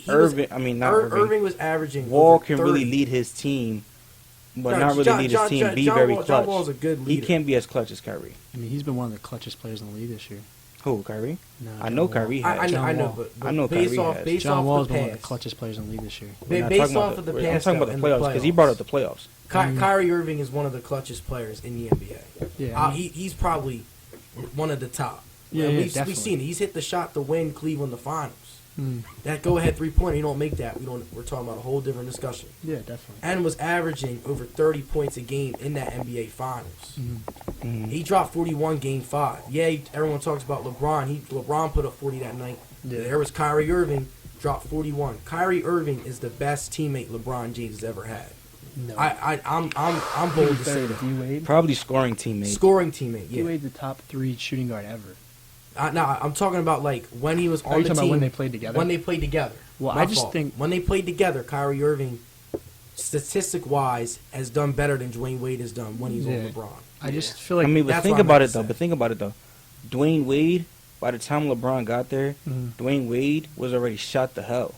Irving Irving was averaging Wall over can 30. really lead his team, but No, not really lead his team. Be very clutch. John Wall's a good He leader. can't be as clutch as Kyrie. I mean, he's been one of the clutchest players in the league this year. Who, Kyrie? No, I John know Wall. Kyrie has. I John know, Wall. but I know based Kyrie off has. based John off Wall's the been one of the past, clutchest players in the league this year. We're not based talking about off of the I'm past, talking about though, the in the playoffs because he brought up the playoffs. Kyrie Irving is one of the clutchest players in the NBA. Yeah, He's probably one of the top. Yeah, And yeah, we've definitely. seen it. He's hit the shot to win Cleveland the finals. Mm. That go-ahead three-pointer, you don't make that. We're talking about a whole different discussion. Yeah, definitely. And was averaging over 30 points a game in that NBA Finals. Mm. He dropped 41 Game 5. Yeah, everyone talks about LeBron. LeBron put up 40 that night. Yeah. There was Kyrie Irving, dropped 41. Kyrie Irving is the best teammate LeBron James has ever had. No. I'm bold to say that. D-Wade? Probably scoring teammate. Scoring teammate, yeah. D-Wade's the top 3 shooting guard ever. Now I'm talking about like when he was Are on you the talking team. about when they played together? When they played together. Well, My I just fault. think- when they played together, Kyrie Irving, statistic-wise, has done better than Dwayne Wade has done when he's Yeah. on LeBron. I just feel like... I mean, but That's think what I about meant it to though. say. But think about it though. Dwayne Wade, by the time LeBron got there, Mhm. Dwayne Wade was already shot to hell.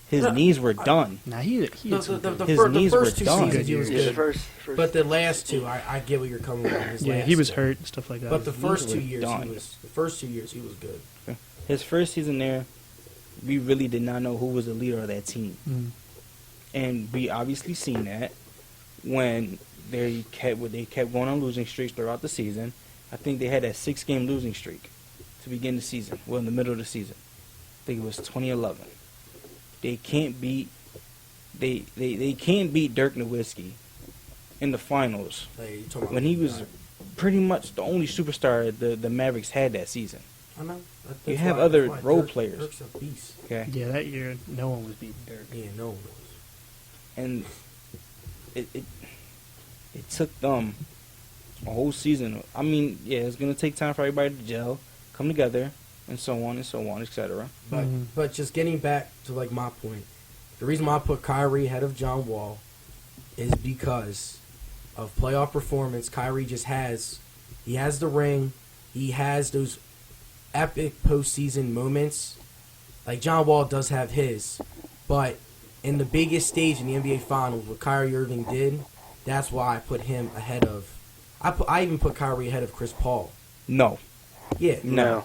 His No, knees were done. Nah, he The, had the, some the, good- the, His fir- the knees first were 2 done. seasons he was Yeah, the good, first but the last 2, I get what you're coming from. His Yeah, last he was 2. hurt and stuff like that. But the first knees 2 were years, done. the first 2 years he was good. His first season there, we really did not know who was the leader of that team. Mm. And we obviously seen that when they kept going on losing streaks throughout the season. I think they had that 6-game losing streak to begin the season. Well, in the middle of the season, I think it was 2011. They can't beat they can't beat Dirk Nowitzki in the finals Like, you're talking about when he the was guy. pretty much the only superstar the Mavericks had that season. I know. You That's have why- other that's why role Dirk- players. Dirk's a beast. Okay, Yeah, that year, no one was beating Dirk. Yeah, no one knows. and it took them a whole season. I mean, yeah, it's gonna take time for everybody to gel, come together, and so on, etc. But Mhm. but just getting back to like my point, the reason why I put Kyrie ahead of John Wall is because of playoff performance. Kyrie just has the ring, he has those epic postseason moments. Like John Wall does have his, but in the biggest stage in the NBA Finals, what Kyrie Irving did, that's why I put him ahead of. I even put Kyrie ahead of Chris Paul. No, Yeah, no.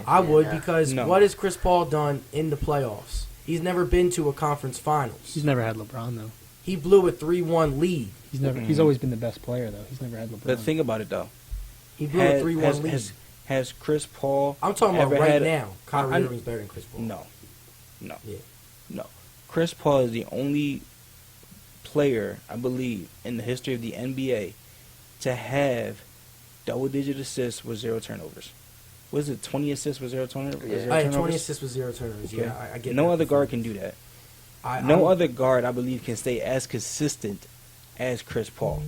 I would Yeah. because No. what has Chris Paul done in the playoffs? He's never been to a conference finals. He's never had LeBron, though. He blew a 3-1 lead. He's always been the best player, though. He's never had LeBron. But think about it though. He blew a 3-1 Has, lead. has Chris Paul? I'm talking about ever right had- now. Kyrie I- Irving's better than Chris Paul. No. Yeah. Chris Paul is the only player, I believe, in the history of the NBA to have double-digit assists with 0 turnovers. Was it 20 assists with 0 turnovers? Yeah. Zero I had turnovers? 20 assists with 0 turnovers. Okay. Yeah, I get No that other guard can performance. do that. No I'm- other guard, I believe, can stay as consistent as Chris Paul.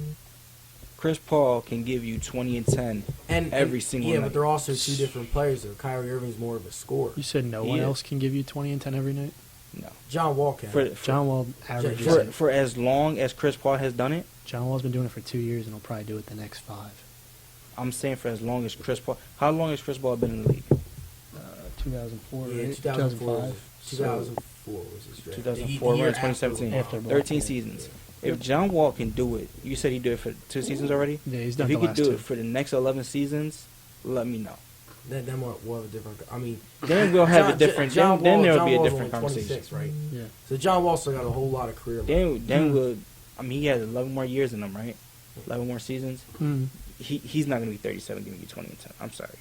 Chris Paul can give you 20 and 10 every single Yeah, night. but they're also 2 different players. Though Kyrie Irving's more of a scorer. You said no one Yeah. else can give you 20 and 10 every night? No. John Wall can. John Wall averages for- it. For as long as Chris Paul has done it, John Wall's been doing it for 2 years, and he'll probably do it the next 5. I'm saying for as long as Chris Paul. How long has Chris Paul been in the league? 2004, yeah, right? 2004. 2005. 2004 was his draft. 2004, The year right, 2017. After 13 Yeah. seasons. If John Wall can do it, you said he did it for 2 seasons already? Yeah, he's If done he the could last do 2. it for the next 11 seasons, let me know. Then we'll have a different. I mean, then we'll have a different. Then there'll be a Wall's different only conversation, 26, right? Yeah. So John Wall still got a whole lot of career. Then we'll. I mean, he has 11 more years in him, right? 11 more seasons. He's not gonna be 37, giving you 20 and 10. I'm sorry.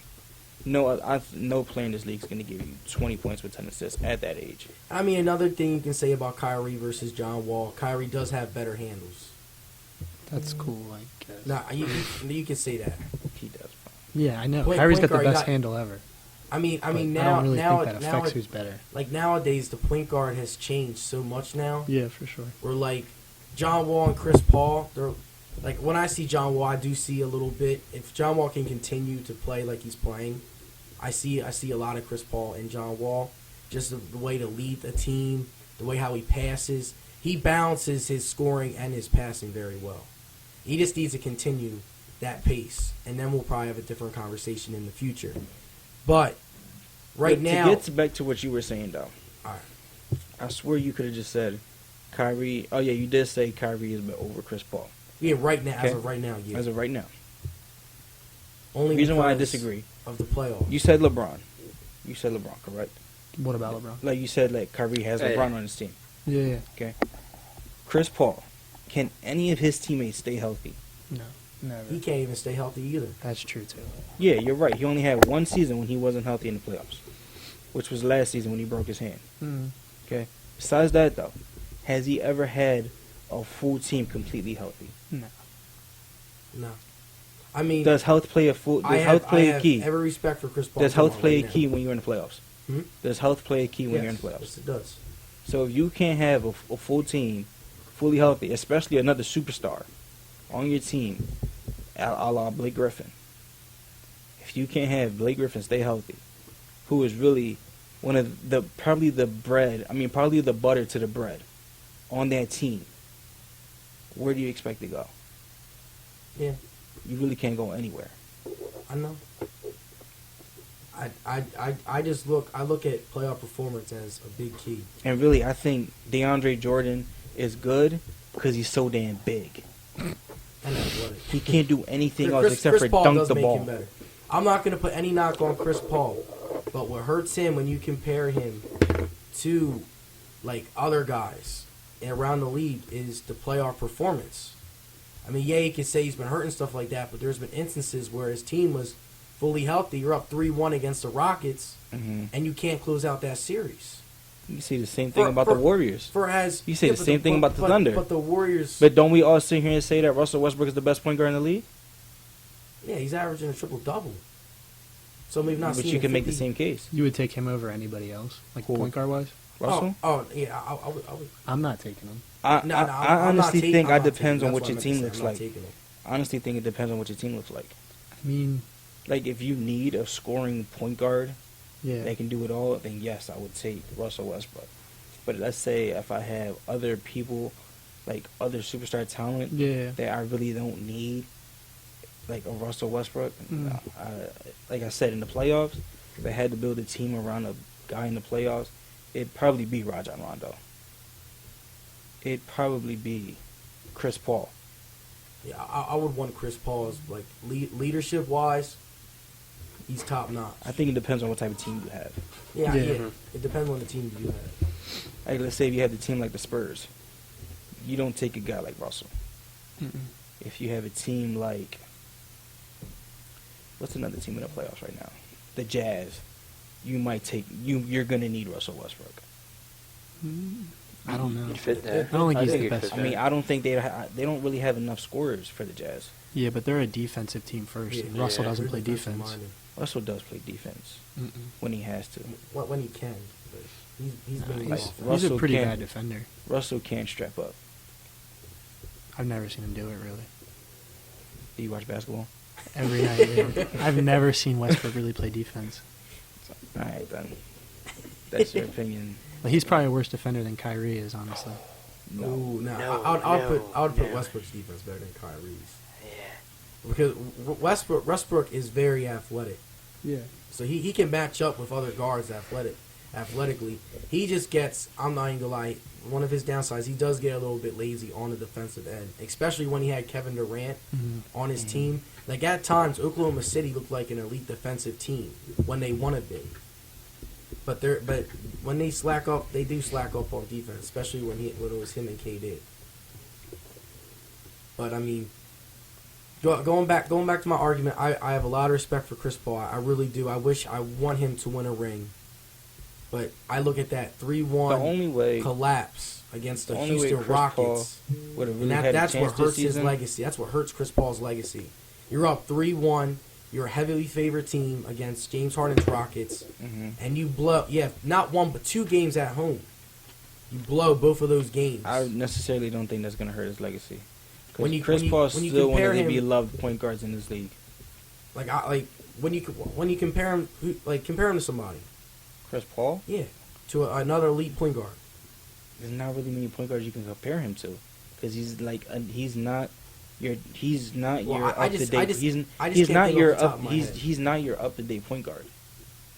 No player in this league is gonna give you 20 points with 10 assists at that age. I mean, another thing you can say about Kyrie versus John Wall, Kyrie does have better handles. That's cool, I guess. Nah, you can say that. He does. Yeah, I know. Point Kyrie's got the guard, best handle ever. I mean, But now I don't really now think that now affects who's better. like nowadays the point guard has changed so much now. Yeah, for sure. Where like John Wall and Chris Paul, they're like when I see John Wall, I do see a little bit. If John Wall can continue to play like he's playing, I see a lot of Chris Paul and John Wall. Just the way to lead the team, the way how he passes, he balances his scoring and his passing very well. He just needs to continue that pace, and then we'll probably have a different conversation in the future. But now, to get back to what you were saying, though, all right. I swear you could have just said Kyrie. Oh yeah, you did say Kyrie is over Chris Paul. Yeah, right now, Okay. as of right now, yeah. As of right now. Only Reason why I because disagree. of the playoffs. You said LeBron. You said LeBron, correct? What about LeBron? Like you said, like Kyrie has Hey. LeBron on his team. Yeah. Chris Paul, can any of his teammates stay healthy? No, never. He can't even stay healthy either. That's true, too. Yeah, you're right. He only had one season when he wasn't healthy in the playoffs, which was last season when he broke his hand. Okay. Besides that, though, has he ever had a full team completely healthy? No. I mean, Does health play a I key? have every respect for Chris Paul. Does health play a right key now. when you're in the playoffs? Hmm? Does health play a key when Yes, you're in the playoffs? Yes, it does. So if you can't have a full team, fully healthy, especially another superstar on your team, a la Blake Griffin, if you can't have Blake Griffin stay healthy, who is really one of probably the butter to the bread on that team, where do you expect to go? Yeah, You really can't go anywhere. I know. I just look at playoff performance as a big key. And really, I think DeAndre Jordan is good because he's so damn big. And athletic. He can't do anything else Chris except for Paul dunk does the make ball. him better. I'm not going to put any knock on Chris Paul, but what hurts him when you compare him to like other guys around the league is the playoff performance. I mean, yeah, you can say he's been hurt and stuff like that, but there's been instances where his team was fully healthy. You're up 3-1 against the Rockets, and you can't close out that series. You see the same thing about the Warriors. You say the same thing about the Thunder. But the Warriors... But don't we all sit here and say that Russell Westbrook is the best point guard in the league? Yeah, he's averaging a triple-double. So we've not But seen you can 50. make the same case. You would take him over anybody else, like Who? point guard wise? Russell? Oh, yeah, I would. I'm not taking him. I No, I'm honestly not taking- think I'm it not depends taking- on that's what your I team meant to looks say. I'm not like. taking him. I honestly think it depends on what your team looks like. I mean, Like, if you need a scoring point guard yeah. that can do it all, then yes, I would take Russell Westbrook. But let's say if I have other people, like other superstar talent, Yeah. that I really don't need, like a Russell Westbrook. Like I said, in the playoffs, if I had to build a team around a guy in the playoffs, it'd probably be Rajon Rondo. It'd probably be Chris Paul. Yeah, I would want Chris Paul as like leadership wise. He's top notch. I think it depends on what type of team you have. Yeah, Yeah. yeah. It depends on the team you have. Like, let's say if you have the team like the Spurs, you don't take a guy like Russell. If you have a team like, what's another team in the playoffs right now? The Jazz. You might take you're gonna need Russell Westbrook. I don't know. He'd fit there. I don't think he's the he'd best fit I there. mean, I don't think they don't really have enough scorers for the Jazz. Yeah, but they're a defensive team first. Yeah, and Russell yeah. doesn't play Really defense. defensive-minded. Russell does play defense when he has to. When he can, but he's been He's, off. he's Russell a pretty can't- bad defender. Russell can't strap up. I've never seen him do it, really. Do you watch basketball? Every night. Yeah. I've never seen Westbrook really play defense. All right, then. That's your opinion. But he's probably a worse defender than Kyrie is, honestly. No. Ooh, no, No, I would put no. Westbrook's defense better than Kyrie's Yeah. because Westbrook is very athletic, Yeah. so he can match up with other guards athletic. athletically. He just gets, I'm not even going to lie, one of his downsides, he does get a little bit lazy on the defensive end, especially when he had Kevin Durant on his team. Like, at times, Oklahoma City looked like an elite defensive team when they want to be. But when they slack up, they do slack up on defense, especially when it was him and KD. But, I mean, going back to my argument, I have a lot of respect for Chris Paul. I really do. I want him to win a ring. But I look at that 3-1 collapse against the Houston Rockets. Really That's what hurts his legacy. That's what hurts Chris Paul's legacy. You're up 3-1. You're a heavily favored team against James Harden's Rockets. And you blow, not one, but 2 games at home. You blow both of those games. I necessarily don't think that's going to hurt his legacy. Because Chris Paul is still one of the beloved point guards in this league. When you compare him, compare him to somebody. Your Paul? Yeah, to another elite point guard. There's not really many point guards you can compare him to, because he's not your up to date. He's not your up to date point guard.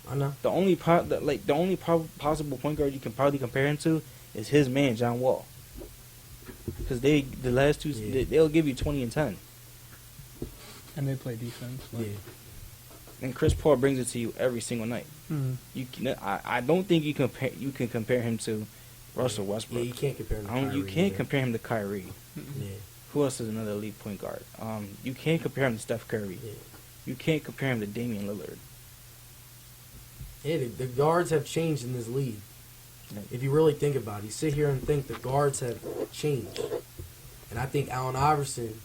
I know. The only possible point guard you can probably compare him to is his man John Wall, because the last two they'll give you 20 and 10, and they play defense. Yeah. And Chris Paul brings it to you every single night. I don't think you can compare him to Russell Westbrook. Yeah, you can't compare him to Kyrie. You can't compare him to Kyrie. Yeah. Who else is another elite point guard? You can't compare him to Steph Curry. Yeah. You can't compare him to Damian Lillard. Yeah, the guards have changed in this league. Yeah. If you really think about it, you sit here and think the guards have changed. And I think Allen Iverson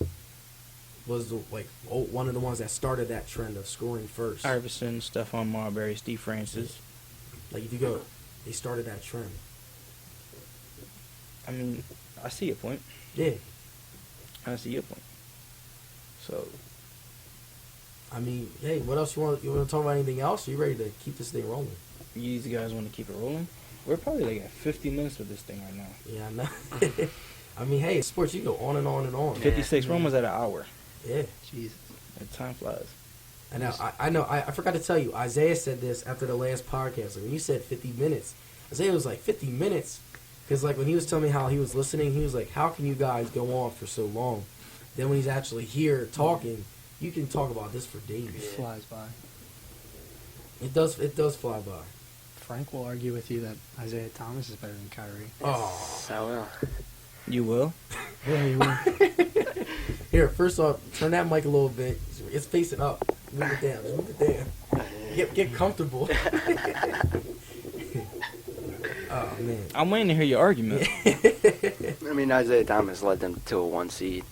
was one of the ones that started that trend of scoring first. Iverson, Stephon Marbury, Steve Francis. If you go, they started that trend. I mean, I see your point. Yeah. I see your point. So, I mean, hey, what else you want to talk about? Anything else? Are you ready to keep this thing rolling? You guys want to keep it rolling? We're probably at 50 minutes with this thing right now. Yeah, I know. I mean, hey, sports, you go on and on and on. 56. We're almost at an hour. Yeah. Jesus. And time flies. And now, I know, I forgot to tell you, Isaiah said this after the last podcast. When you said 50 minutes, Isaiah was like, 50 minutes? Because, when he was telling me how he was listening, he was like, how can you guys go on for so long? Then when he's actually here talking, you can talk about this for days. It flies by. It does fly by. Frank will argue with you that Isaiah Thomas is better than Kyrie. Oh. I will. You will? Yeah, he will. Here, first off, turn that mic a little bit. It's facing up. Move it down. Just move it down. Get comfortable. Oh, man. I'm waiting to hear your argument. I mean, Isaiah Thomas led them to a 1 seed,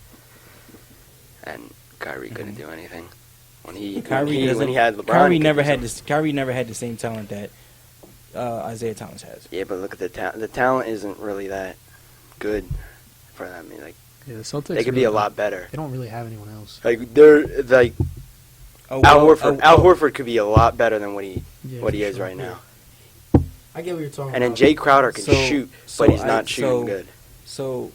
and Kyrie couldn't do anything. When he had LeBron, Kyrie never had the same talent that Isaiah Thomas has. Yeah, but look at the talent. The talent isn't really that good for them. I mean, the Celtics. They could be a lot better. They don't really have anyone else. Al Horford could be a lot better than what he is right now. I get what you're talking about. And then Jay Crowder can shoot, but he's not shooting good. So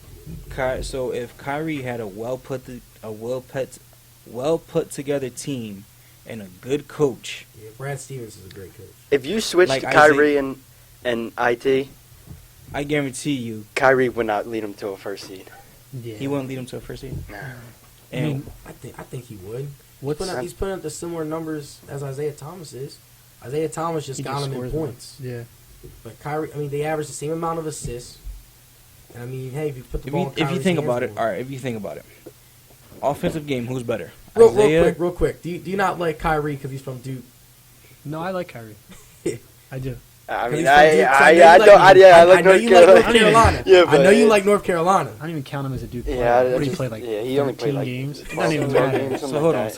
if Kyrie had a well put together team and a good coach. Yeah, Brad Stevens is a great coach. If you switch to Kyrie and IT, I guarantee you, Kyrie would not lead him to a first seed. Yeah. He wouldn't lead him to a first seed. Nah. And I think he would. He's putting up the similar numbers as Isaiah Thomas is. Isaiah Thomas just got him in points. Yeah. But Kyrie, they average the same amount of assists. And if you put the ball in if you think about it, offensive game, who's better? Real quick. Do you not like Kyrie because he's from Duke? No, I like Kyrie. I do. I like North Carolina. Yeah, I know you like North Carolina. I don't even count him as a Duke player. What did he play he only played games? It doesn't even matter. So hold on.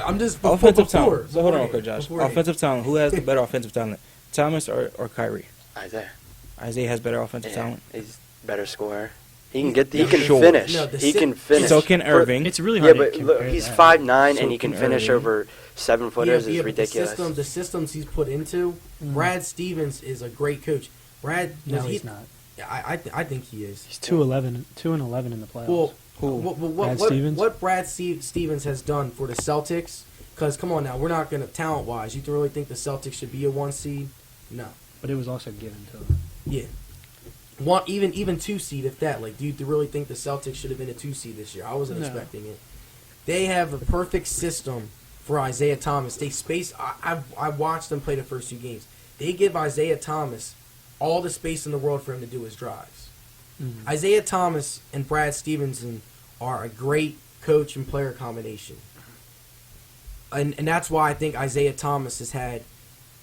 I'm just offensive talent. So hold on, okay, Josh. Offensive talent. Who has the better offensive talent, Thomas or Kyrie? Isaiah has better offensive talent. He's better scorer. He can finish. He can finish. So can Irving. It's really hard to compare he's that. 5'9" and he can finish over 7-footers. Is ridiculous. The systems he's put into. Brad Stevens is a great coach. No, he's not. I think he is. He's 2-11 in the playoffs. What Brad Stevens has done for the Celtics? Because come on now, we're not gonna talent-wise. You really think the Celtics should be a 1 seed? No. but it was also given to them. Yeah. Even 2 seed, if that. Like, do you really think the Celtics should have been a 2 seed this year? I wasn't expecting it. They have a perfect system for Isaiah Thomas. They space. I watched them play the first 2 games. They give Isaiah Thomas all the space in the world for him to do his drives. Mm-hmm. Isaiah Thomas and Brad Stevenson are a great coach and player combination. And that's why I think Isaiah Thomas has had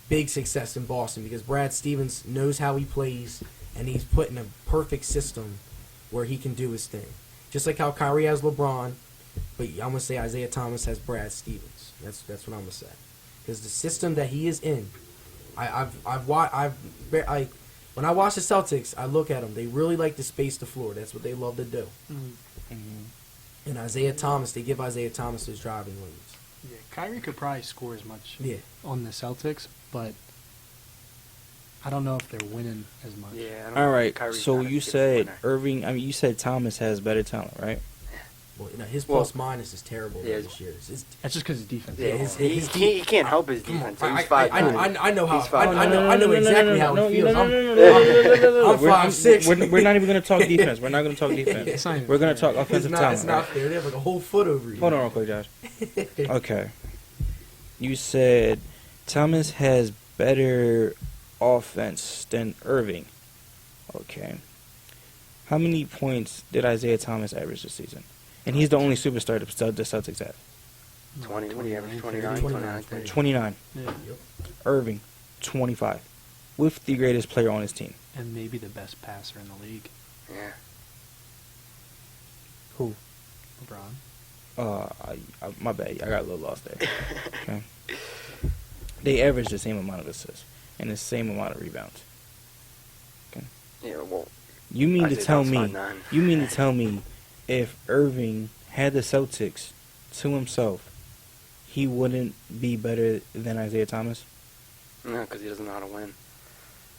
big success in Boston, because Brad Stevens knows how he plays, and he's put in a perfect system where he can do his thing. Just like how Kyrie has LeBron, but I'm going to say Isaiah Thomas has Brad Stevens. That's what I'm going to say. Because the system that he is in, when I watch the Celtics, I look at them. They really like to space the floor. That's what they love to do. Mm-hmm. And Isaiah Thomas, they give Isaiah Thomas his driving lanes. Yeah, Kyrie could probably score as much on the Celtics, but I don't know if they're winning as much. Yeah. All right. So you said Irving. I mean, you said Thomas has better talent, right? Well, his plus minus is terrible this year. That's just because his defense. Yeah, he can't help his defense. He's 5'9". I know how. He's 5'9". I know exactly how he feels. I'm 5'6". We're not even going to talk defense. We're not going to talk defense. We're going to talk offensive talent. It's not fair. They have like a whole foot over you. Hold on real quick, Josh. Okay. You said Thomas has better offense than Irving. Okay. How many points did Isaiah Thomas average this season? And he's the only superstar the Celtics have. 20. What do you average? 29. 29. Yeah. Yep. Irving, 25. With the greatest player on his team. And maybe the best passer in the league. Yeah. Who? LeBron. My bad. I got a little lost there. Okay. They average the same amount of assists and the same amount of rebounds. Okay. Yeah, well. You mean to tell me if Irving had the Celtics to himself, he wouldn't be better than Isaiah Thomas? No, because he doesn't know how to win.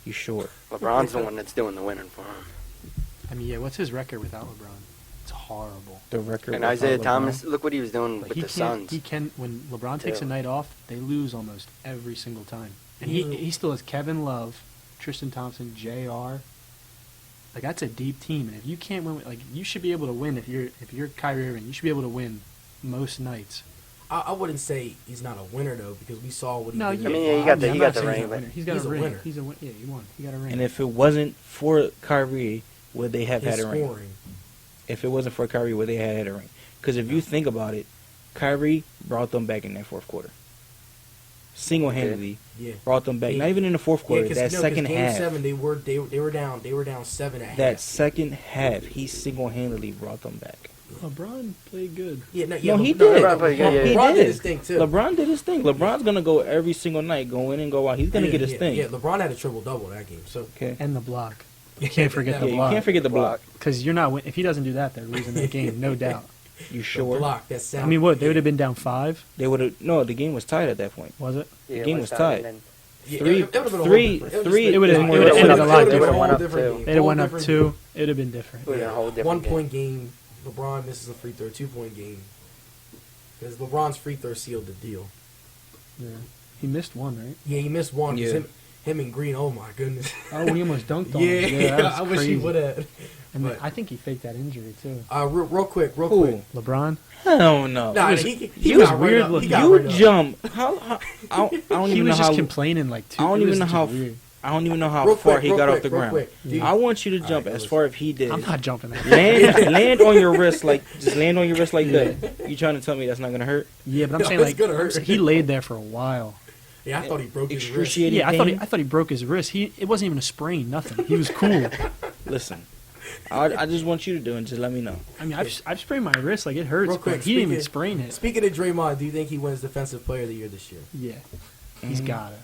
You sure? LeBron's the one that's doing the winning for him. I mean, yeah, what's his record without LeBron? It's horrible. The record. And Isaiah Thomas, look what he was doing with the Suns. He can, when LeBron takes a night off, they lose almost every single time. And he still has Kevin Love, Tristan Thompson, JR. Like, that's a deep team, and if you can't win, like, you should be able to win if you're Kyrie Irving. You should be able to win most nights. I wouldn't say he's not a winner though, because we saw what he did. I mean, he got the ring, but he's got a ring. Winner. He won. He got a ring. And if it wasn't for Kyrie, would they have had a ring? If it wasn't for Kyrie, would they have had a ring? Because if you think about it, Kyrie brought them back in that fourth quarter. Single-handedly brought them back. Not even in the fourth quarter. That second half. Game 7, they were down 7 at half. That second half, he single-handedly brought them back. LeBron played good. He did. LeBron did his thing too. LeBron did his thing. LeBron's gonna go every single night, go in and go out. He's gonna get his thing. Yeah, LeBron had a triple-double that game. So and the block. You can't forget the block. You can't forget the block. Because you're not. If he doesn't do that, they're losing the game, no doubt. You sure? Block, that sound. I mean, what? They would have been down 5. They would have. No, the game was tied at that point. Was it? The game was tied. Three. It would have ended a lot different. They'd have went up 2. It would have been different. It would have been a whole different 1 point game. LeBron misses a free throw. 2-point game. Because LeBron's free throw sealed the deal. Yeah. He missed 1, right? Yeah, he missed 1. Yeah. Him and Green, oh my goodness. Oh, when he almost dunked on him. Yeah, I wish he would have. And I think he faked that injury, too. Real quick. LeBron? Hell no. Nah, he was weird looking. You jump. I don't even know how. He was just complaining like 2. I don't even know how far he got off the ground. I want you to jump as far as he did. I'm not jumping that. Land on your wrist like that. You trying to tell me that's not gonna hurt? Yeah, but I'm saying like he laid there for a while. Yeah, I thought he broke his wrist. Yeah, I thought he broke his wrist. It wasn't even a sprain, nothing. He was cool. Listen, I just want you to do it and just let me know. I mean, I've sprained my wrist, like it hurts. Real quick, he didn't even sprain it. Speaking of Draymond, do you think he wins Defensive Player of the Year this year? Yeah, he's gotta.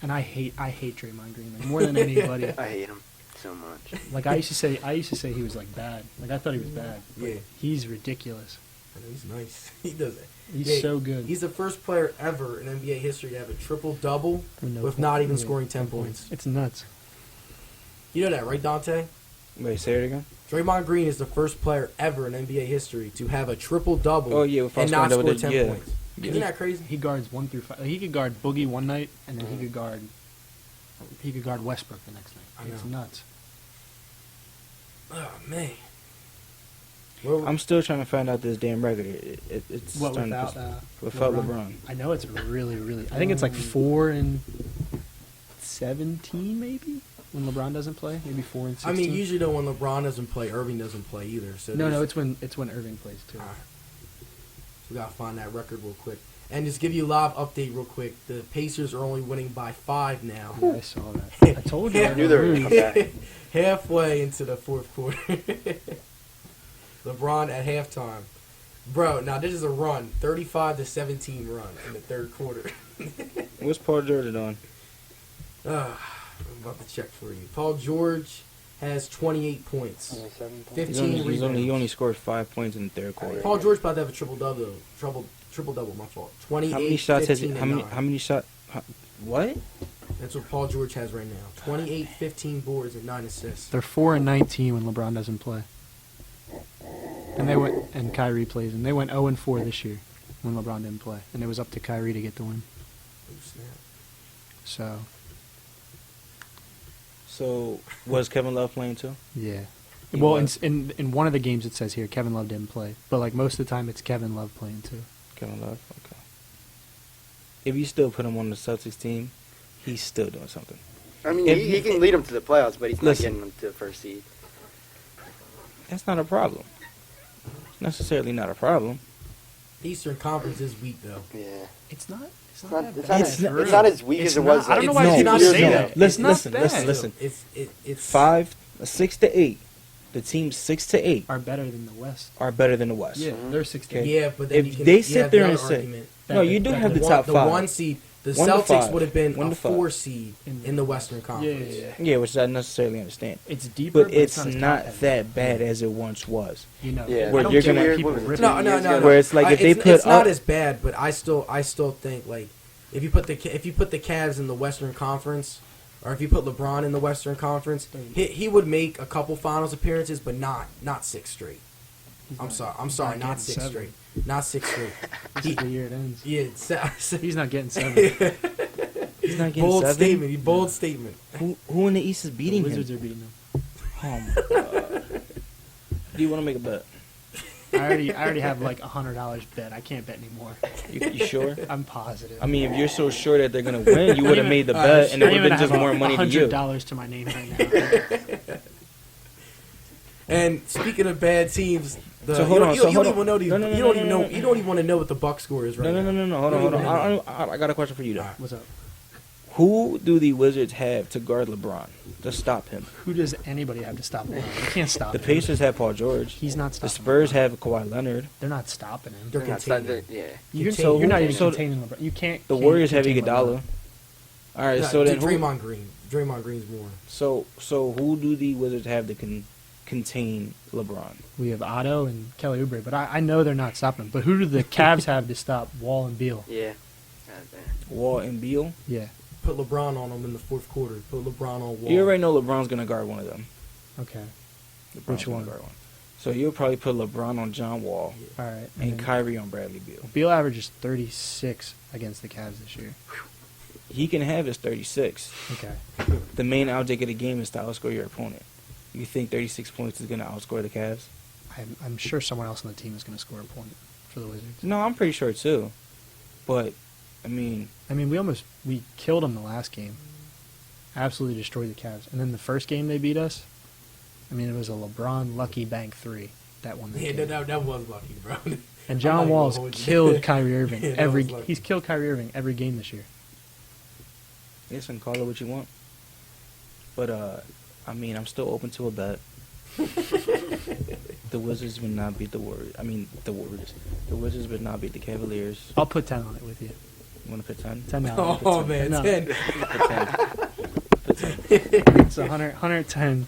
And I hate Draymond Green like, more than anybody. I hate him so much. Like I used to say he was like bad. Like I thought he was bad. Yeah, he's ridiculous. I know he's nice. He does it. He's so good. He's the first player ever in NBA history to have a triple-double with not even scoring 10 points. It's nuts. You know that, right, Dante? Wait, say it again? Draymond Green is the first player ever in NBA history to have a triple-double and not score 10 points. Yeah. Isn't that crazy? He guards 1 through 5. He could guard Boogie one night, and then he could guard He could guard Westbrook the next night. I know. It's nuts. Oh man. I'm still trying to find out this damn record. It's What, starting without, to without LeBron. I know it's really, really. I think it's like 4-17 maybe when LeBron doesn't play. Maybe 4-16. I mean, usually though when LeBron doesn't play, Irving doesn't play either. So no, it's when Irving plays too. All right. We gotta find that record real quick. And just give you a live update real quick. The Pacers are only winning by 5 now. Yeah, I saw that. I told you. I knew they were going to come back. Halfway into the fourth quarter. LeBron at halftime. Bro, now this is a run. 35-17 run in the third quarter. What's Paul George doing? I'm about to check for you. Paul George has 28 points. Only 7 points. 15 rebounds. He only scored 5 points in the third quarter. Paul George about to have a triple-double. Triple-double, my fault. 28, How many shots has he? 15, How and many? 9. How many shots? What? That's what Paul George has right now. 28, 15 boards, and 9 assists. They're 4-19 when LeBron doesn't play. And Kyrie plays, and they went 0-4 this year when LeBron didn't play, and it was up to Kyrie to get the win. Oh, snap. So Was Kevin Love playing too? yeah. He Well, was. in one of the games it says here Kevin Love didn't play, but like most of the time it's Kevin Love playing too. Kevin Love. Okay. If you still put him on the Celtics team, he's still doing something. I mean, If- he can lead them to the playoffs, but he's not Listen. getting them to the first seed. That's not a problem. It's necessarily not a problem. Eastern Conference is weak, though. Yeah. It's not. It's It's not not, that it's bad. not, It's as, not- it's not as weak It's as it not- was. I don't know like, why It's you not say bad. that. Listen, It's not bad. listen. It's 6-8. The teams 6-8 Are better than the West. are better than the West. Yeah, they're 16. Yeah, but then If you can, they you sit have there the and other say- argument. No, you do that have the one, top the 5. 1 seed. The 1 to Celtics 5. would have been 1 a to 5. 4 seed in the Western Conference. Yeah, which I necessarily understand. It's deeper, But it's not, as not top-heavy. that bad as it once was. You know, Yeah, Where I don't you're get gonna- why people What was it, rip two No, it. no, years no, ago? no. Where it's like if they put it's not up- as bad, but I still think like if you put the Cavs in the Western Conference, or if you put LeBron in the Western Conference, he would make a couple Finals appearances, but not 6 straight. I'm sorry, not 6 7. straight, not 6 straight. This is the year it ends. Yeah, He's not getting 7. He's not getting bold 7. statement. Bold statement. Who in the East is The beating Wizards him? are beating him. Oh my God. Do you want to make a bet? I already have like $100 bet. I can't bet anymore. You sure? I'm positive. I mean, if you're so sure that they're gonna win, you would have made the All right, bet, and it I would even have been just have more money to you. $100 to my name right now. And speaking of bad teams, So hold on, you so don't hold even on. know these. No, no, no, You don't no, even no, know. no. You don't even want to know what the Buck score is right No, now. no, no, no, hold on, hold on. I got a question for you though. What's up? Who do the Wizards have to guard LeBron to stop him? Who does anybody have to stop him? You can't stop The him. Pacers have Paul George. He's not The stopping Spurs him. have Kawhi Leonard. They're not stopping him. They're They're not containing. starting to- yeah. You're, Contain- you're not even so- containing LeBron. You can't. The can't Warriors have contain Iguodala. LeBron. All right, No, so then who? Draymond Green. Draymond Green's more. So who do the Wizards have to contain LeBron? We have Otto and Kelly Oubre, but I know they're not stopping him. But who do the Cavs have to stop Wall and Beal? Yeah. Wall and Beal. Yeah. Put LeBron on them in the fourth quarter. Put LeBron on Wall. You already know LeBron's gonna guard one of them. Okay. LeBron's Which gonna one? guard one. So you'll probably put LeBron on John Wall All right. and then Kyrie on Bradley Beal. Beal averages 36 against the Cavs this year. He can have his 36. Okay. The main object of the game is to outscore your opponent. You think 36 points is gonna outscore the Cavs? I'm sure someone else on the team is going to score a point for the Wizards. No, I'm pretty sure too. But I mean, We killed them the last game. Absolutely destroyed the Cavs. And then the first game they beat us, I mean, it was a LeBron lucky bank 3 that won. Yeah, game. that was lucky, bro. And I'm not John even Wall's gonna hold you. killed Kyrie Irving Yeah, that was lucky. He's killed Kyrie Irving every game this year. listen, call it what you want. But I mean, I'm still open to a bet. The Wizards would not beat the Warriors. I mean, the Warriors. The Wizards would not beat the Cavaliers. I'll put 10 on it with you. You want to put 10? 10 Oh man, No. 10. Put 10. Put 10. It's 110.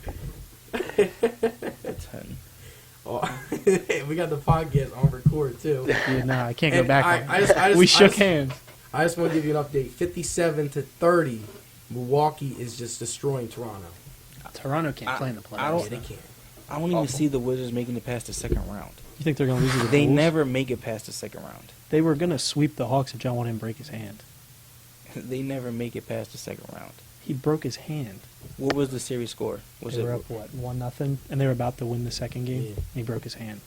Put 10. Oh, we got the podcast on record too. Yeah, no, I can't go And back. I just- we I shook just- hands. I just want to give you an update. 57-30, Milwaukee is just destroying Toronto. Toronto can't I- play in the I playoffs. don't- Yeah, they can't. I don't even see the Wizards making it past the second round. You think they're going to lose to the They Bulls? never make it past the second round. They were going to sweep the Hawks if John wanted him to break his hand. They never make it past the second round. He broke his hand. What was the series score? Was They it? were up, 1-0, and they were about to win the second game, Yeah. and he broke his hand.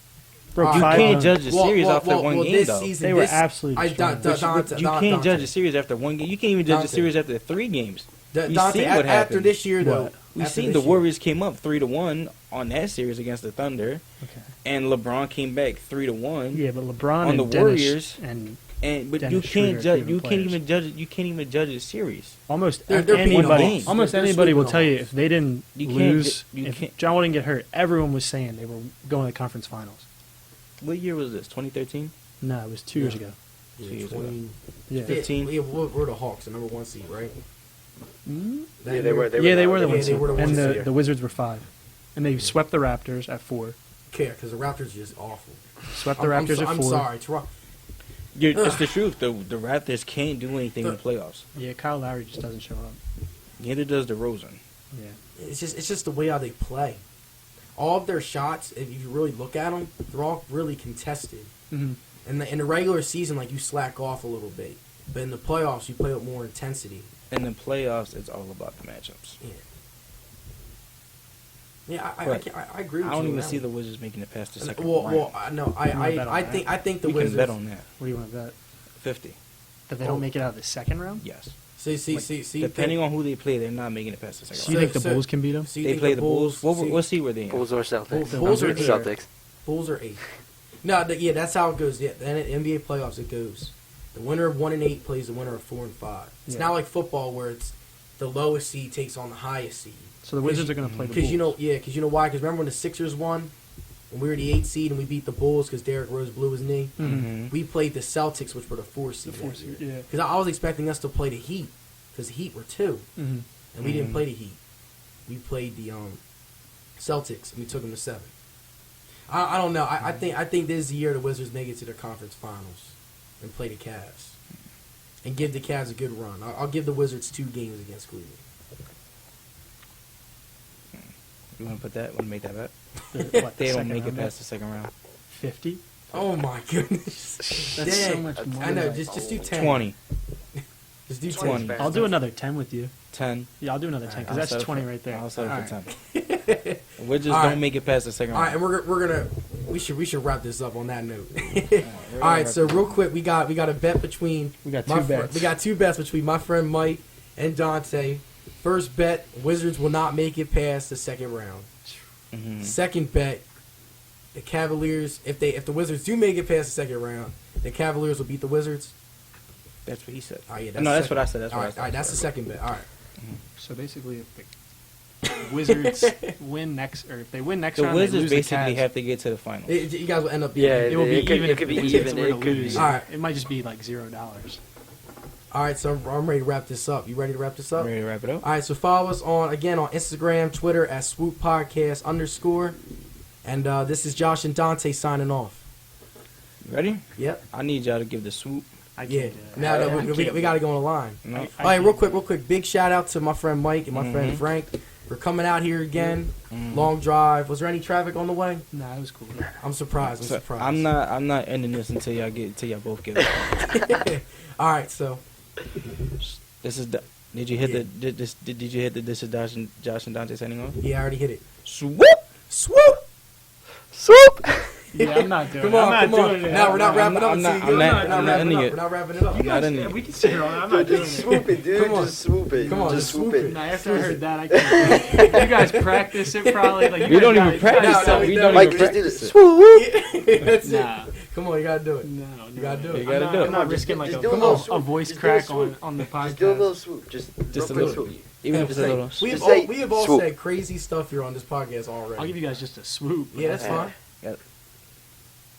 You Broke Alright, five can't bones. judge the series after one game, this though. season, They were this, absolutely destroyed. You can't judge a series after one game. You can't even judge a series after 3 games. Dante, seen what after happened. this year, though. What? We after seen this the year- Warriors came up 3-1 on that series against the Thunder, Okay. and LeBron came back 3-1. Yeah, but LeBron On and the Dennis Warriors, and But Dennis you Schroeder can't are judge. favorite You can't players. even judge. You can't even judge a series. almost They're beating anybody. them. Almost They're anybody will sweeping tell them. you if they didn't You can't lose, ju- you if can't- John Wall didn't get hurt, everyone was saying they were going to the conference finals. What year was this? 2013. No, it was 2 years ago. Yeah, 2 years 20, Yeah. 15. Yeah, we're the Hawks, the number 1 seed, right? Mm-hmm. Yeah, they were. Yeah, they were the Yeah, one they seed, were the one and seed. the Wizards were 5, and they swept the Raptors at 4. Care because the Raptors are just awful. Swept the Raptors at 4. I'm sorry, Toronto. It's the truth. The Raptors can't do anything in the playoffs. Yeah, Kyle Lowry just doesn't show up. Neither does DeRozan. Yeah. It's just the way how they play. All of their shots, if you really look at them, they're all really contested. Mm-hmm. In the regular season, like you slack off a little bit, but in the playoffs, you play with more intensity. In the playoffs, it's all about the matchups. Yeah, I agree with you. I don't on even that see one. the Wizards making it past the second Well, round. no, You wanna bet on I that? think the We Wizards. can bet on that. What do you want to bet? 50. That they don't make it out of the second round? Yes. See. Depending on who they play, they're not making it past the second So you round. think the Bulls can beat them? They play the Bulls. What seed were they in? Bulls or Celtics. Bulls or Celtics. Bulls are 8. No, yeah, that's how it goes. Yeah, then in NBA playoffs it goes. The winner of 1 and 8 plays the winner of 4 and 5. It's Yeah. not like football where it's the lowest seed takes on the highest seed. So the Wizards are going to play the Bulls. Because you know why? Because remember when the Sixers won, when we were the 8 seed and we beat the Bulls because Derrick Rose blew his knee. Mhm. We played the Celtics, which were the 4 seed. The 4 seed, yeah. Because I was expecting us to play the Heat, because the Heat were 2, Mm-hmm. and we didn't play the Heat. We played the Celtics, and we took them to 7. I don't know. I think this is the year the Wizards make it to the conference finals and play the Cavs and give the Cavs a good run. I'll give the Wizards 2 games against Cleveland. You want to put that? Want to make that bet? What, They don't second make it round? past the second round. 50? Oh my goodness! That's so Dang. much more. I know. than Just do 10. 20. Just do 20. 10. I'll do another 10 with you. 10. Yeah, I'll do another 10 because I'll that's settle 20 for- right there. I'll settle All for right. 10. Wizards All right. don't make it past the second All right, round. and we're gonna we should wrap this up on that note. We're All gonna right, wrap so this real quick, we got a bet between We got my two fr- bets. We got 2 bets between my friend Mike and Dante. First bet: Wizards will not make it past the second round. Mhm. Second bet: the Cavaliers, if the Wizards do make it past the second round, the Cavaliers will beat the Wizards. That's what he said. Oh yeah, No, that's second- what I said. That's all what I right, said. all right, that's the second bet. All right. So basically, if the Wizards win next, or if they win next The round, they Wizards lose the basically Cavs. have to get to the finals. You guys will end up. Yeah, It will be It could- even. it if could the be Wizards even, were it to could be- lose. All right. It might just be like $0. All right, so I'm ready to wrap this up. You ready to wrap this up? Ready to wrap it up? All right, so follow us on Instagram, Twitter at Swoop Podcast _. And this is Josh and Dante signing off. You ready? Yep. I need y'all to give the swoop. I can't Yeah. do that. Now that I we can't got to do go on the line. No. I- All right, real quick. Big shout out to my friend Mike and my friend Mhm. Frank for coming out here again. Mhm. Long drive. Was there any traffic on the way? that. Nah, it was cool. I'm surprised. So, surprised. I'm not ending this until y'all both get it. All right, so This is the. Did you hit the this is Josh and Dante signing off? yeah, I already hit it. Swoop. Swoop. Swoop! Yeah, I'm not doing Come it. on, I'm come not on. doing it. Now we're not wrapping up. I'm not- until you I'm go. not- I'm not wrapping ending up. it. We're not wrapping it up. Not in it. We can sit here all night. I'm not doing Just it. swoop it, dude. Come on. Just swoop it. Come on, just just swoop swoop it. Nah, after I heard that, I can't. You guys practice it probably. Like, you We guys don't got even it. practice No, it. we We don't. don't Mike, even just do practice this. it. Swoop! That's it. Nah. Come on, you gotta do it. No, You gotta do it. You gotta do it. I'm not risking like just a, do a little swoop. a voice Just do a crack swoop. on the podcast. Just do a little swoop. Just a real quick little. swoop. Even if it's a Say, little. we have Just all, say we have all swoop. said crazy stuff here on this podcast already. I'll give you guys just a swoop. Yeah, that's fine.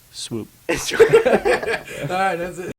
Swoop. It's All right, that's it.